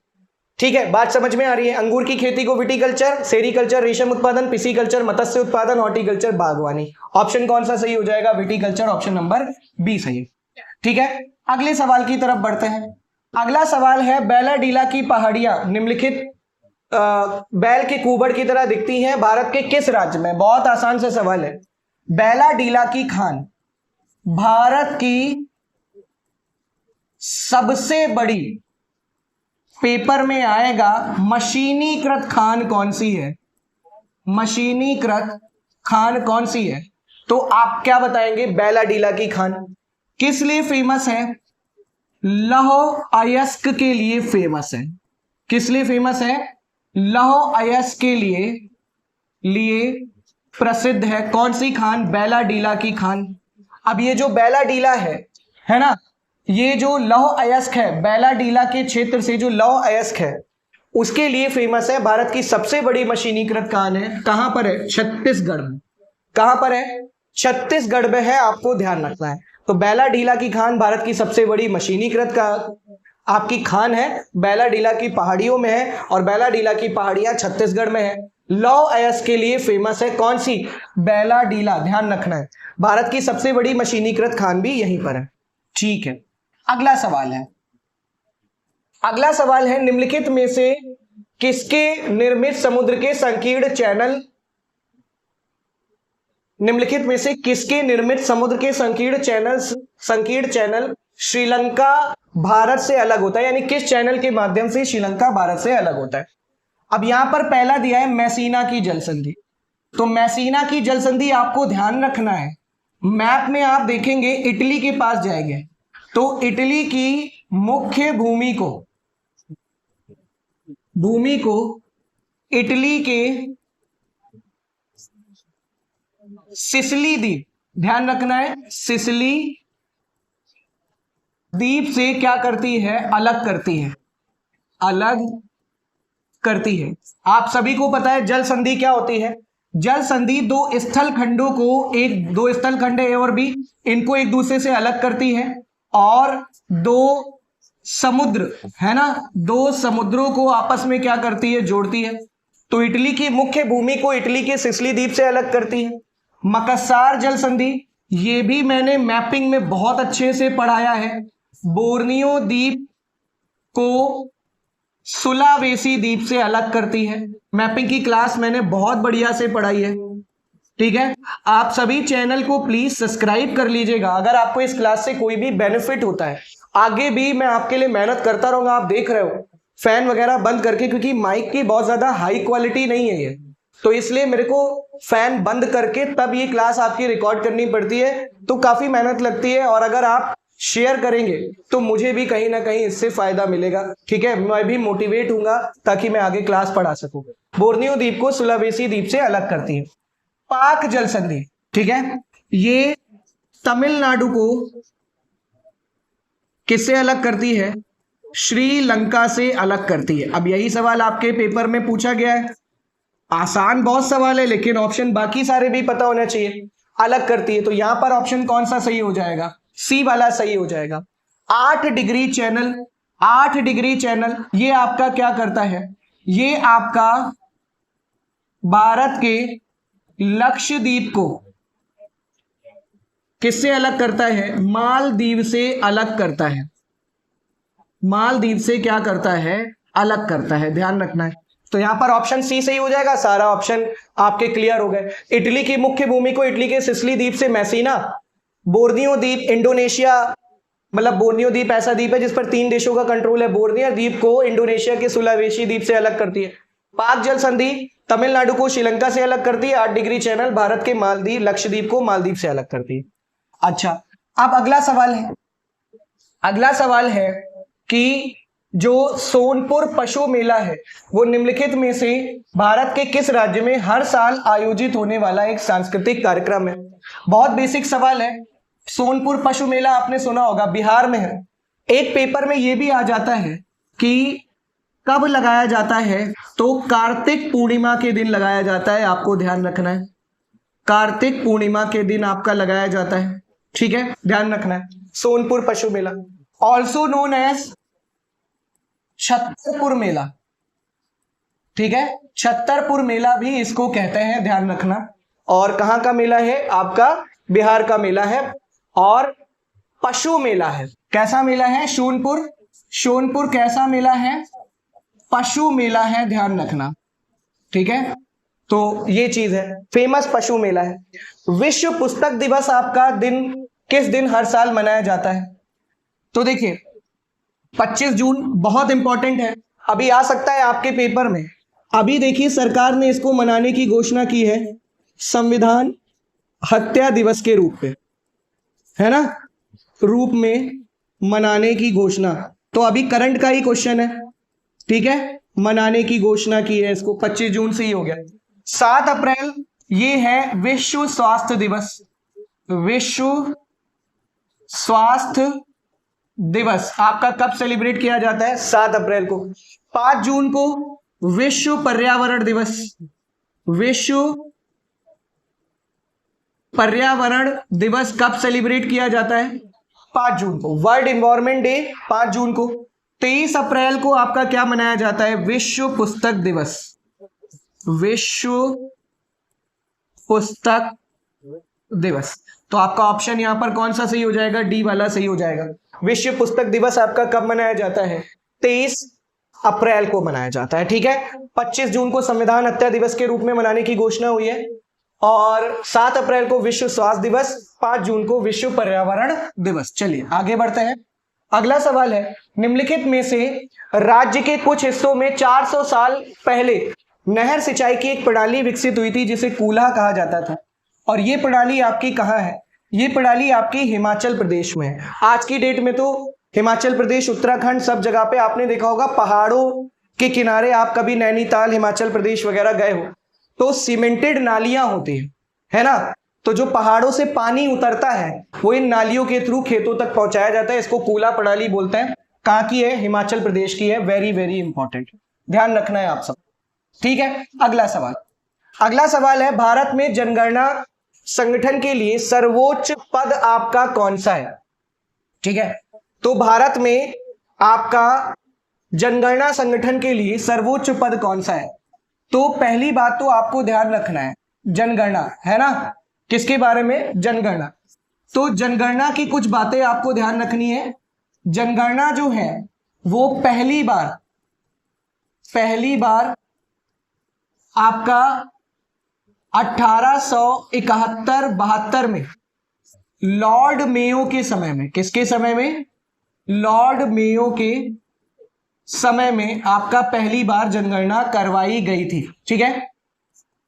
ठीक है, बात समझ में आ रही है? अंगूर की खेती को विटिकल्चर, सेरीकल्चर रेशम उत्पादन, पिसीकल्चर मत्स्य उत्पादन, हॉर्टिकल्चर बागवानी। ऑप्शन कौन सा सही हो जाएगा? विटिकल्चर, ऑप्शन नंबर बी सही है। ठीक है, अगले सवाल की तरफ बढ़ते हैं। अगला सवाल है, बैलाडीला की पहाड़ियां निम्नलिखित बैल के कुबड़ की तरह दिखती हैं, भारत के किस राज्य में? बहुत आसान सा सवाल है। बैलाडीला की खान भारत की सबसे बड़ी, पेपर में आएगा, मशीनीकृत खान कौन सी है? मशीनीकृत खान कौन सी है? तो आप क्या बताएंगे? बैलाडीला की खान किस लिए फेमस है? लौह अयस्क के लिए फेमस है। किस लिए फेमस है? लौह अयस्क के लिए लिए प्रसिद्ध है? कौन सी खान? बैलाडीला की खान। अब ये जो बैलाडीला है ना, ये जो लौह अयस्क है, बैलाडीला के क्षेत्र से जो लौह अयस्क है उसके लिए फेमस है। भारत की सबसे बड़ी मशीनीकृत खान है। कहां पर है? छत्तीसगढ़ में। कहां पर है? छत्तीसगढ़ में है, आपको ध्यान रखना है। तो बैलाडीला की खान भारत की सबसे बड़ी मशीनीकृत का आपकी खान है, बैलाडीला की पहाड़ियों में है और बैलाडीला की पहाड़ियां छत्तीसगढ़ में है। लौह अयस्क के लिए फेमस है। कौन सी? बैलाडीला, ध्यान रखना है। भारत की सबसे बड़ी मशीनीकृत खान भी यहीं पर है। ठीक है, अगला सवाल है। अगला सवाल है, निम्नलिखित में से किसके निर्मित समुद्र के संकीर्ण चैनल, निम्नलिखित में से किसके निर्मित समुद्र के संकीर्ण चैनल श्रीलंका भारत से अलग होता है? यानी किस चैनल के माध्यम से श्रीलंका भारत से अलग होता है? अब यहां पर पहला दिया है मैसीना की जल संधि। तो मैसीना की जल संधि आपको ध्यान रखना है। मैप में आप देखेंगे इटली के पास जाएंगे तो इटली की मुख्य भूमि को इटली के सिसिली द्वीप, ध्यान रखना है, सिसिली द्वीप से क्या करती है? अलग करती है। आप सभी को पता है जल संधि क्या होती है? जल संधि दो स्थल खंडों को, दो स्थल खंड ए और बी, इनको एक दूसरे से अलग करती है और दो समुद्र है ना, दो समुद्रों को आपस में क्या करती है? जोड़ती है। तो इटली की मुख्य भूमि को इटली के सिसिली द्वीप से अलग करती है। मकास्सार जल संधि, ये भी मैंने मैपिंग में बहुत अच्छे से पढ़ाया है। बोर्नियो द्वीप को सुलावेसी द्वीप से अलग करती है। मैपिंग की क्लास मैंने बहुत बढ़िया से पढ़ाई है। ठीक है, आप सभी चैनल को प्लीज सब्सक्राइब कर लीजिएगा। अगर आपको इस क्लास से कोई भी बेनिफिट होता है, आगे भी मैं आपके लिए मेहनत करता रहूंगा। आप देख रहे हो फैन वगैरह बंद करके, क्योंकि माइक की बहुत ज्यादा हाई क्वालिटी नहीं है ये, तो इसलिए मेरे को फैन बंद करके तब ये क्लास आपकी रिकॉर्ड करनी पड़ती है, तो काफी मेहनत लगती है। और अगर आप शेयर करेंगे तो मुझे भी कहीं ना कहीं इससे फायदा मिलेगा। ठीक है, मैं भी मोटिवेट हूंगा ताकि मैं आगे क्लास पढ़ा सकूं। बोर्नियो द्वीप को सुलावेसी द्वीप से अलग करती है। पाक जल संधि, ठीक है, ये तमिलनाडु को किससे अलग करती है? श्रीलंका से अलग करती है। अब यही सवाल आपके पेपर में पूछा गया है। आसान बहुत सवाल है, लेकिन ऑप्शन बाकी सारे भी पता होना चाहिए। अलग करती है, तो यहां पर ऑप्शन कौन सा सही हो जाएगा? सी वाला सही हो जाएगा। 8 डिग्री चैनल, 8 डिग्री चैनल ये आपका क्या करता है? ये आपका भारत के लक्षद्वीप को किससे अलग करता है? मालदीव से अलग करता है। मालदीव से क्या करता है? अलग करता है, ध्यान रखना है। तो यहां पर ऑप्शन सी सही हो जाएगा। सारा ऑप्शन आपके क्लियर हो गए। इटली की मुख्य भूमि को इटली के सिसिली द्वीप से मैसीना, बोर्नियो द्वीप इंडोनेशिया, मतलब बोर्नियो द्वीप ऐसा द्वीप है जिस पर 3 देशों का कंट्रोल है, बोर्नियो द्वीप को इंडोनेशिया के सुलावेसी द्वीप से अलग करती है। पाक जल संधि तमिलनाडु को श्रीलंका से अलग करती है। 8 डिग्री चैनल भारत के मालदीव, लक्षद्वीप को मालदीव से अलग करती है। अच्छा, अब अगला सवाल है कि जो सोनपुर पशु मेला है वो निम्नलिखित में से भारत के किस राज्य में हर साल आयोजित होने वाला एक सांस्कृतिक कार्यक्रम है? बहुत बेसिक सवाल है। सोनपुर पशु मेला आपने सुना होगा, बिहार में है। एक पेपर में यह भी आ जाता है कि कब लगाया जाता है, तो कार्तिक पूर्णिमा के दिन लगाया जाता है। आपको ध्यान रखना है, कार्तिक पूर्णिमा के दिन आपका लगाया जाता है। ठीक है, ध्यान रखना है। सोनपुर पशु मेला, ऑल्सो नोन एज छतरपुर मेला। ठीक है, छतरपुर मेला भी इसको कहते हैं, ध्यान रखना। और कहां का मेला है? आपका बिहार का मेला है और पशु मेला है। कैसा मेला है? सोनपुर कैसा मेला है? पशु मेला है, ध्यान रखना। ठीक है, तो ये चीज है, फेमस पशु मेला है। विश्व पुस्तक दिवस आपका दिन किस दिन हर साल मनाया जाता है? तो देखिए 25 जून बहुत इंपॉर्टेंट है, अभी आ सकता है आपके पेपर में। अभी देखिए सरकार ने इसको मनाने की घोषणा की है संविधान हत्या दिवस के रूप में, है ना, रूप में मनाने की घोषणा। तो अभी करंट का ही क्वेश्चन है। ठीक है, मनाने की घोषणा की है, इसको 25 जून से ही हो गया। 7 अप्रैल ये है विश्व स्वास्थ्य दिवस। विश्व स्वास्थ्य दिवस आपका कब सेलिब्रेट किया जाता है? 7 अप्रैल को। 5 जून को विश्व पर्यावरण दिवस। विश्व पर्यावरण दिवस कब सेलिब्रेट किया जाता है? 5 जून को। वर्ल्ड एनवायरनमेंट डे 5 जून को। 23 अप्रैल को आपका क्या मनाया जाता है? विश्व पुस्तक दिवस। विश्व पुस्तक दिवस। तो आपका ऑप्शन यहां पर कौन सा सही हो जाएगा? डी वाला सही हो जाएगा। विश्व पुस्तक दिवस आपका कब मनाया जाता है? 23 अप्रैल को मनाया जाता है। ठीक है। 25 जून को संविधान हत्या दिवस के रूप में मनाने की घोषणा हुई है और 7 अप्रैल को विश्व स्वास्थ्य दिवस, 5 जून को विश्व पर्यावरण दिवस। चलिए आगे बढ़ते हैं। अगला सवाल है, निम्नलिखित में से राज्य के कुछ हिस्सों में 400 साल पहले नहर सिंचाई की एक प्रणाली विकसित हुई थी जिसे कूल्हा कहा जाता था, और ये प्रणाली आपकी कहाँ है? ये प्रणाली आपकी हिमाचल प्रदेश में है। आज की डेट में तो हिमाचल प्रदेश, उत्तराखंड, सब जगह पे आपने देखा होगा पहाड़ों के किनारे, आप कभी नैनीताल, हिमाचल प्रदेश वगैरह गए हो तो सीमेंटेड नालियां होती है ना? तो जो पहाड़ों से पानी उतरता है वो इन नालियों के थ्रू खेतों तक पहुंचाया जाता है। इसको कूला प्रणाली बोलते हैं। कहाँ की है? हिमाचल प्रदेश की है। वेरी वेरी इंपॉर्टेंट, ध्यान रखना है आप सब। ठीक है। अगला सवाल है, भारत में जनगणना संगठन के लिए सर्वोच्च पद आपका कौन सा है? ठीक है। तो भारत में आपका जनगणना संगठन के लिए सर्वोच्च पद कौन सा है? तो पहली बात तो आपको ध्यान रखना है, जनगणना है ना, किसके बारे में? जनगणना। तो जनगणना की कुछ बातें आपको ध्यान रखनी है। जनगणना जो है वो पहली बार आपका 1871-72 में लॉर्ड मेयो के समय में, किसके समय में? लॉर्ड मेयो के समय में आपका पहली बार जनगणना करवाई गई थी। ठीक है।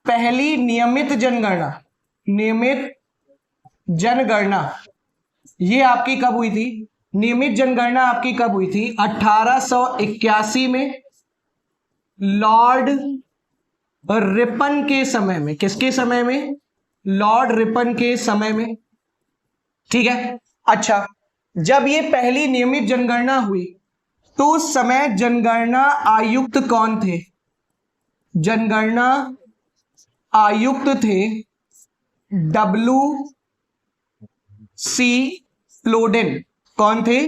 पहली नियमित जनगणना ये आपकी कब हुई थी? नियमित जनगणना आपकी कब हुई थी? 1881 में लॉर्ड रिपन के समय में। किसके समय में? लॉर्ड रिपन के समय में। ठीक है। अच्छा, जब ये पहली नियमित जनगणना हुई तो उस समय जनगणना आयुक्त कौन थे? जनगणना आयुक्त थे W.C. प्लोडेन। कौन थे?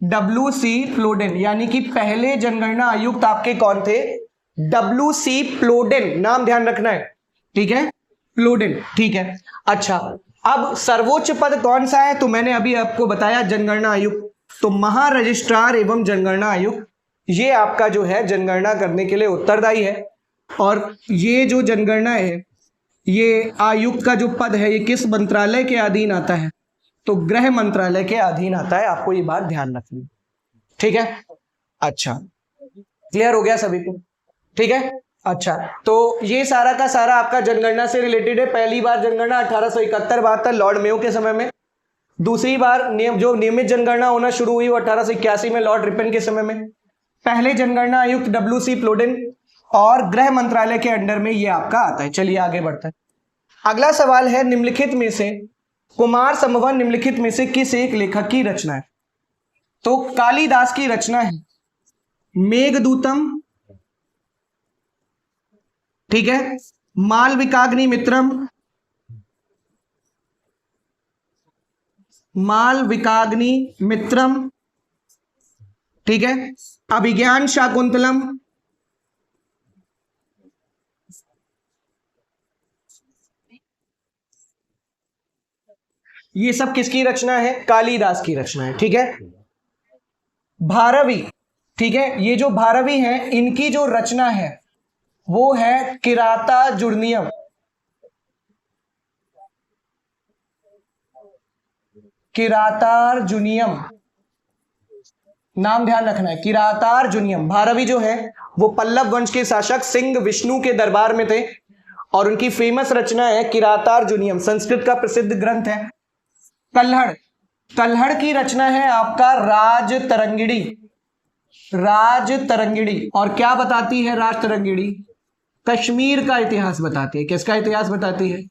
W.C. प्लोडेन। यानी कि पहले जनगणना आयुक्त आपके कौन थे? W.C. प्लोडेन। नाम ध्यान रखना है। ठीक है, प्लोडेन। ठीक है। अच्छा, अब सर्वोच्च पद कौन सा है? तो मैंने अभी आपको बताया जनगणना आयुक्त। तो महारजिस्ट्रार एवं जनगणना आयुक्त ये आपका जो है जनगणना करने के लिए उत्तरदायी है। और ये जो जनगणना है, ये आयुक्त का जो पद है, ये किस मंत्रालय के अधीन आता है? तो गृह मंत्रालय के अधीन आता है। आपको ये बात ध्यान रखनी। ठीक है। अच्छा, क्लियर हो गया सभी को? ठीक है। अच्छा, तो ये सारा का सारा आपका जनगणना से रिलेटेड है। पहली बार जनगणना 1871-72 लॉर्ड मेयो के समय में। दूसरी बार जो नियमित जनगणना होना शुरू हुई वो 1881 में लॉर्ड रिपन के समय में। पहले जनगणना आयुक्त W.C. प्लोडेन और गृह मंत्रालय के अंडर में ये आपका आता है। चलिए आगे बढ़ते हैं। अगला सवाल है, निम्नलिखित में से कुमार संभवन निम्नलिखित में से किस एक लेखक की रचना है? तो कालिदास की रचना है मेघदूतम। ठीक है। मालविकाग्नि मित्रम। ठीक है। अभिज्ञान शाकुंतलम। ये सब किसकी रचना है? कालिदास की रचना है। ठीक है। भारवी। ठीक है, ये जो भारवी हैं इनकी जो रचना है वो है किरातार्जुनीयम। किरातार्जुनीयम नाम ध्यान रखना है, किरातार्जुनीयम। भारवी जो है वो पल्लव वंश के शासक सिंह विष्णु के दरबार में थे और उनकी फेमस रचना है किरातार्जुनीयम। संस्कृत का प्रसिद्ध ग्रंथ है। कल्हड़ की रचना है आपका राजतरंगिणी। और क्या बताती है राजतरंगिणी? कश्मीर का इतिहास बताती है। किसका इतिहास बताती है?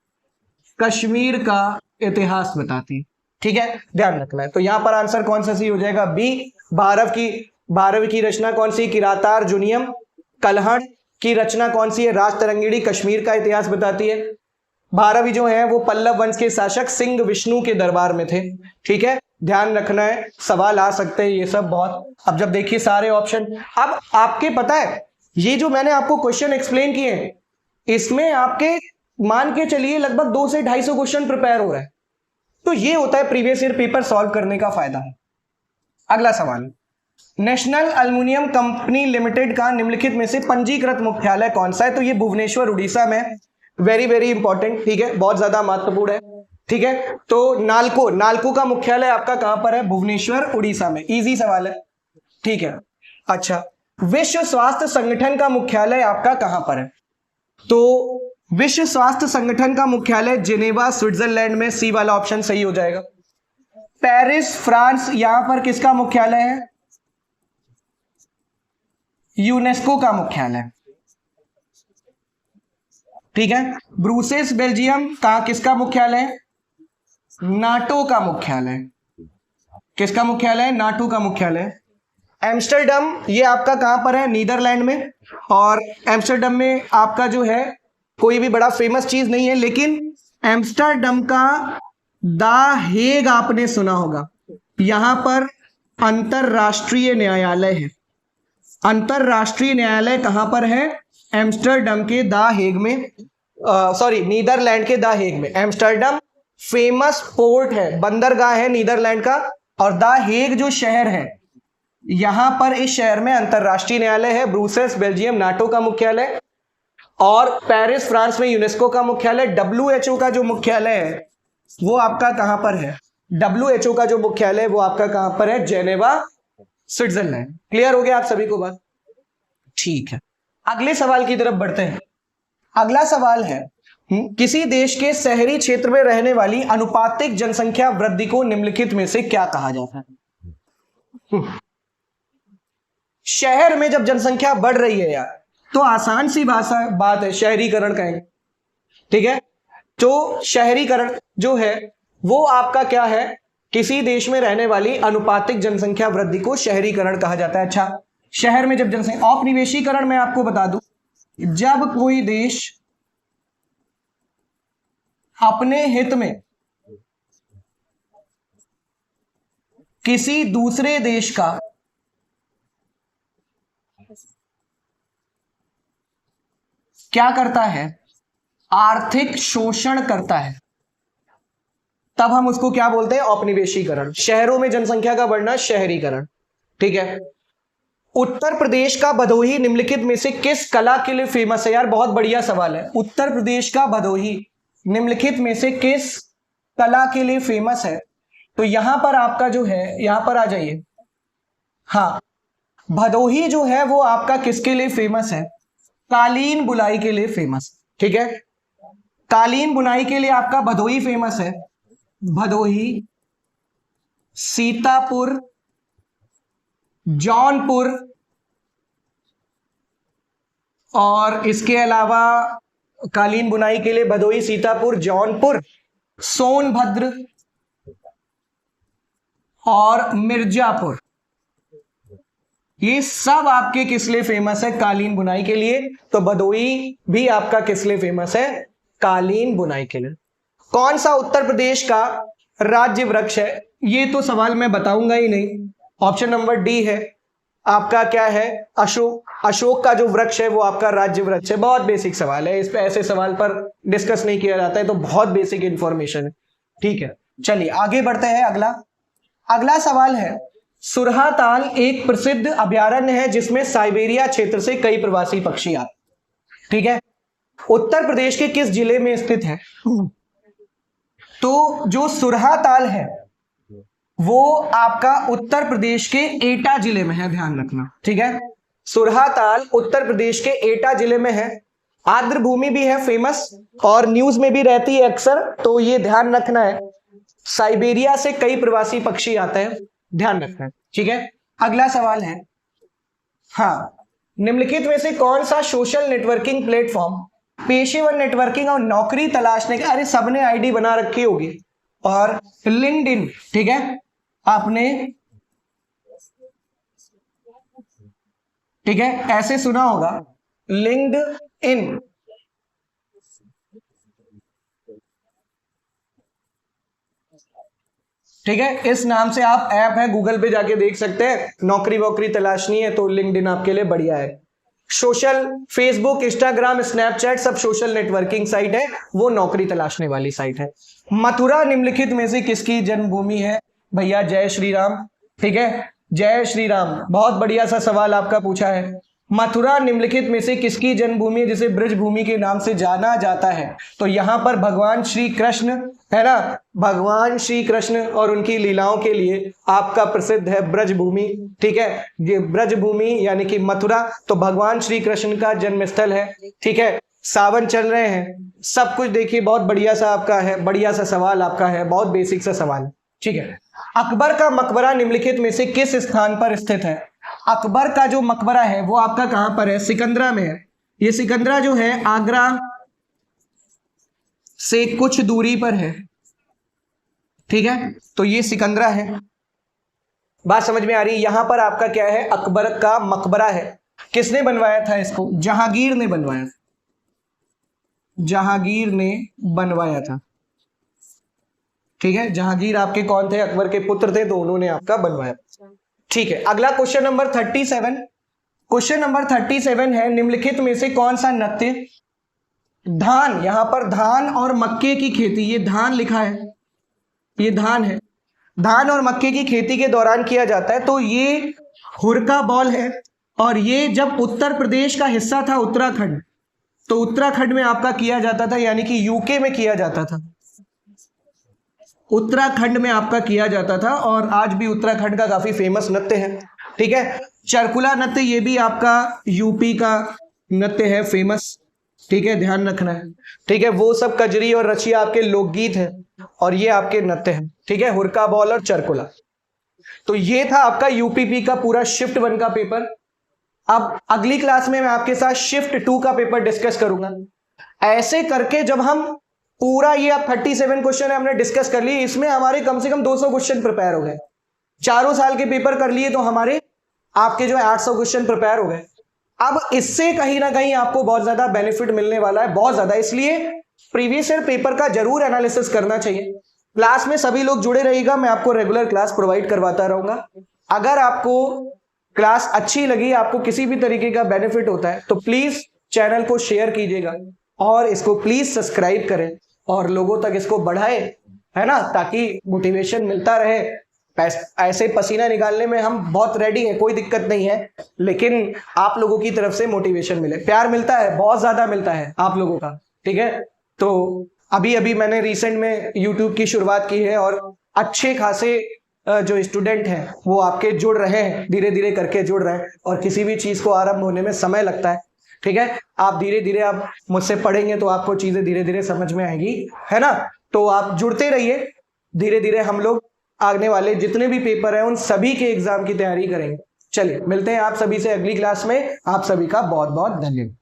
कश्मीर का इतिहास बताती है। ठीक है, ध्यान रखना है। तो यहां पर आंसर कौन सा सही हो जाएगा? बी। भारव की रचना कौन सी? किरातार्जुनीयम। कल्हड़ की रचना कौन सी है? राजतरंगिणी। कश्मीर का इतिहास बताती है। भारवी जो है वो पल्लव वंश के शासक सिंह विष्णु के दरबार में थे। ठीक है, ध्यान रखना है, सवाल आ सकते हैं ये सब बहुत। अब जब देखिए सारे ऑप्शन, अब आपके पता है ये जो मैंने आपको क्वेश्चन एक्सप्लेन किए हैं, इसमें आपके मान के चलिए लगभग 200 से 250 क्वेश्चन प्रिपेयर हो रहा है। तो ये होता है प्रीवियस ईयर पेपर सॉल्व करने का फायदा है। अगला सवाल, नेशनल एल्युमिनियम कंपनी लिमिटेड का निम्नलिखित में से पंजीकृत मुख्यालय कौन सा है? तो ये भुवनेश्वर उड़ीसा में। वेरी वेरी इंपॉर्टेंट, ठीक है, बहुत ज्यादा महत्वपूर्ण है। ठीक है, तो नालको का मुख्यालय आपका कहां पर है? भुवनेश्वर उड़ीसा में। इजी सवाल है। ठीक है, अच्छा, विश्व स्वास्थ्य संगठन का मुख्यालय आपका कहां पर है? तो विश्व स्वास्थ्य संगठन का मुख्यालय जिनेवा स्विट्जरलैंड में। सी वाला ऑप्शन सही हो जाएगा। पेरिस फ्रांस, यहां पर किसका मुख्यालय है? यूनेस्को का मुख्यालय। ठीक है, ब्रुसेल्स बेल्जियम का किसका मुख्यालय है? नाटो का मुख्यालय। किसका मुख्यालय? नाटो का मुख्यालय। एम्स्टर्डम ये आपका कहां पर है? नीदरलैंड में। और एम्स्टर्डम में आपका जो है कोई भी बड़ा फेमस चीज नहीं है, लेकिन एम्स्टर्डम का द हेग आपने सुना होगा। यहां पर अंतरराष्ट्रीय न्यायालय है। अंतरराष्ट्रीय न्यायालय कहां पर है? एम्स्टर्डम के द हेग में, सॉरी नीदरलैंड के द हेग में। एम्स्टर्डम फेमस पोर्ट है, बंदरगाह है नीदरलैंड का। और द हेग जो शहर है, यहां पर इस शहर में अंतरराष्ट्रीय न्यायालय है। ब्रुसेल्स बेल्जियम नाटो का मुख्यालय, और पेरिस फ्रांस में यूनेस्को का मुख्यालय। डब्ल्यूएचओ का जो मुख्यालय है वो आपका कहां पर है? डब्ल्यूएचओ का जो मुख्यालय है वो आपका कहां पर है? Geneva Switzerland. क्लियर हो गया आप सभी को बात? ठीक है, अगले सवाल की तरफ बढ़ते हैं। अगला सवाल है, किसी देश के शहरी क्षेत्र में रहने वाली अनुपातिक जनसंख्या वृद्धि को निम्नलिखित में से क्या कहा जाता है? शहर में जब जनसंख्या बढ़ रही है यार, तो आसान सी बात है, शहरीकरण कहेंगे। ठीक है, तो शहरीकरण जो है वो आपका क्या है? किसी देश में रहने वाली अनुपातिक जनसंख्या वृद्धि को शहरीकरण कहा जाता है। अच्छा, शहर में जब जनसंख्या, औपनिवेशीकरण मैं आपको बता दूं, जब कोई देश अपने हित में किसी दूसरे देश का क्या करता है? आर्थिक शोषण करता है, तब हम उसको क्या बोलते हैं? औपनिवेशीकरण। शहरों में जनसंख्या का बढ़ना शहरीकरण। ठीक है, उत्तर प्रदेश का भदोही निम्नलिखित में से किस कला के लिए फेमस है? यार बहुत बढ़िया सवाल है। उत्तर प्रदेश का भदोही निम्नलिखित में से किस कला के लिए फेमस है? तो यहां पर आपका जो है, यहां पर आ जाइए। हाँ, भदोही जो है वो आपका किसके लिए फेमस है? कालीन बुनाई के लिए फेमस। ठीक है, कालीन बुनाई के लिए आपका भदोही फेमस है। भदोही, सीतापुर, जौनपुर, और इसके अलावा कालीन बुनाई के लिए भदोही, सीतापुर, जौनपुर, सोनभद्र और मिर्जापुर, ये सब आपके किस लिए फेमस है? कालीन बुनाई के लिए। तो भदोही भी आपका किस लिए फेमस है? कालीन बुनाई के लिए। कौन सा उत्तर प्रदेश का राज्य वृक्ष है? ये तो सवाल मैं बताऊंगा ही नहीं। ऑप्शन नंबर डी है आपका, क्या है? अशोक। अशोक का जो वृक्ष है वो आपका राज्य वृक्ष है। बहुत बेसिक सवाल है, इस पे ऐसे सवाल पर डिस्कस नहीं किया जाता है, तो बहुत बेसिक इंफॉर्मेशन है। ठीक है, चलिए आगे बढ़ते हैं। अगला सवाल है, सुरहाताल एक प्रसिद्ध अभयारण्य है जिसमें साइबेरिया क्षेत्र से कई प्रवासी पक्षी आते। ठीक है, उत्तर प्रदेश के किस जिले में स्थित है? तो जो सुरहाताल है वो आपका उत्तर प्रदेश के एटा जिले में है, ध्यान रखना। ठीक है, सुरहाताल उत्तर प्रदेश के एटा जिले में है। आर्द्र भूमि भी है फेमस, और न्यूज में भी रहती है अक्सर, तो ये ध्यान रखना है। साइबेरिया से कई प्रवासी पक्षी आते हैं, ध्यान रखना है। ठीक है, अगला सवाल है, हाँ, निम्नलिखित में से कौन सा सोशल नेटवर्किंग प्लेटफॉर्म पेशेवर नेटवर्किंग और नौकरी तलाशने का, अरे सबने आईडी बना रखी होगी, और लिंक्डइन, ठीक है, आपने, ठीक है, ऐसे सुना होगा लिंक्डइन, ठीक है, इस नाम से आप ऐप है, गूगल पे जाके देख सकते हैं, नौकरी वोकरी तलाशनी है तो लिंक्डइन आपके लिए बढ़िया है। सोशल, फेसबुक, इंस्टाग्राम, स्नैपचैट सब सोशल नेटवर्किंग साइट है, वो नौकरी तलाशने वाली साइट है। मथुरा निम्नलिखित में से किसकी जन्मभूमि है? भैया जय श्री राम, ठीक है, जय श्री राम, बहुत बढ़िया सा सवाल आपका पूछा है। मथुरा निम्नलिखित में से किसकी जन्मभूमि है जिसे ब्रज भूमि के नाम से जाना जाता है? तो यहां पर भगवान श्री कृष्ण है ना, भगवान श्री कृष्ण और उनकी लीलाओं के लिए आपका प्रसिद्ध है ब्रज भूमि, ठीक है, ये ब्रज भूमि यानी कि मथुरा, तो भगवान श्री कृष्ण का जन्म स्थल है, ठीक है। सावन चल रहे हैं, सब कुछ देखिए, बहुत बढ़िया सा आपका है, बढ़िया सा सवाल आपका है, बहुत बेसिक सा सवाल है, ठीक है। अकबर का मकबरा निम्नलिखित में से किस स्थान पर स्थित है? अकबर का जो मकबरा है वो आपका कहां पर है? सिकंदरा में है। ये सिकंदरा जो है आगरा से कुछ दूरी पर है, ठीक है, तो ये सिकंदरा है। बात समझ में आ रही है? यहां पर आपका क्या है? अकबर का मकबरा है। किसने बनवाया था इसको? जहांगीर ने बनवाया, जहांगीर ने बनवाया था, ठीक है। जहांगीर आपके कौन थे? अकबर के पुत्र थे, तो उन्होंने आपका बनवाया, ठीक है। अगला क्वेश्चन नंबर 37, क्वेश्चन नंबर 37 है, निम्नलिखित में से कौन सा नृत्य धान, यहां पर धान और मक्के की खेती, ये धान लिखा है, ये धान है, धान और मक्के की खेती के दौरान किया जाता है? तो ये हुरका बॉल है, और ये जब उत्तर प्रदेश का हिस्सा था उत्तराखंड, तो उत्तराखंड में आपका किया जाता था, यानी कि यूके में किया जाता था, उत्तराखंड में आपका किया जाता था, और आज भी उत्तराखंड का काफी फेमस नृत्य है, ठीक है। चरकुला नृत्य, ये भी आपका यूपी का नृत्य है, फेमस, ठीक है, ध्यान रखना है, ठीक है। वो सब कजरी और रचिया आपके लोकगीत हैं, और ये आपके नृत्य हैं, ठीक है, हुरका बॉल और चरकुला। तो ये था आपका यूपीपी का पूरा शिफ्ट 1 का पेपर। अब अगली क्लास में मैं आपके साथ शिफ्ट 2 का पेपर डिस्कस करूंगा। ऐसे करके जब हम पूरा ये अब 37 क्वेश्चन हमने डिस्कस कर लिए, इसमें हमारे कम से कम 200 क्वेश्चन प्रिपेयर हो गए। 4 साल के पेपर कर लिए तो हमारे आपके जो है 800 क्वेश्चन प्रिपेयर हो गए। अब इससे कहीं ना कहीं आपको बहुत ज्यादा बेनिफिट मिलने वाला है, बहुत ज्यादा, इसलिए प्रीवियस ईयर पेपर का जरूर एनालिसिस करना चाहिए। क्लास में सभी लोग जुड़े रहिएगा, मैं आपको रेगुलर क्लास प्रोवाइड करवाता रहूंगा। अगर आपको क्लास अच्छी लगी, आपको किसी भी तरीके का बेनिफिट होता है, तो प्लीज चैनल को शेयर कीजिएगा और इसको प्लीज सब्सक्राइब करें और लोगों तक इसको बढ़ाएं, है ना, ताकि मोटिवेशन मिलता रहे। ऐसे पसीना निकालने में हम बहुत रेडी हैं, कोई दिक्कत नहीं है, लेकिन आप लोगों की तरफ से मोटिवेशन मिले, प्यार मिलता है, बहुत ज्यादा मिलता है आप लोगों का, ठीक है। तो अभी अभी मैंने रिसेंट में यूट्यूब की शुरुआत की है, और अच्छे खासे जो स्टूडेंट हैं वो आपके जुड़ रहे हैं, धीरे धीरे करके जुड़ रहे हैं, और किसी भी चीज को आरंभ होने में समय लगता है, ठीक है। आप धीरे धीरे आप मुझसे पढ़ेंगे तो आपको चीजें धीरे धीरे समझ में आएगी, है ना। तो आप जुड़ते रहिए, धीरे धीरे हम लोग आने वाले जितने भी पेपर हैं उन सभी के एग्जाम की तैयारी करेंगे। चलिए मिलते हैं आप सभी से अगली क्लास में। आप सभी का बहुत बहुत धन्यवाद।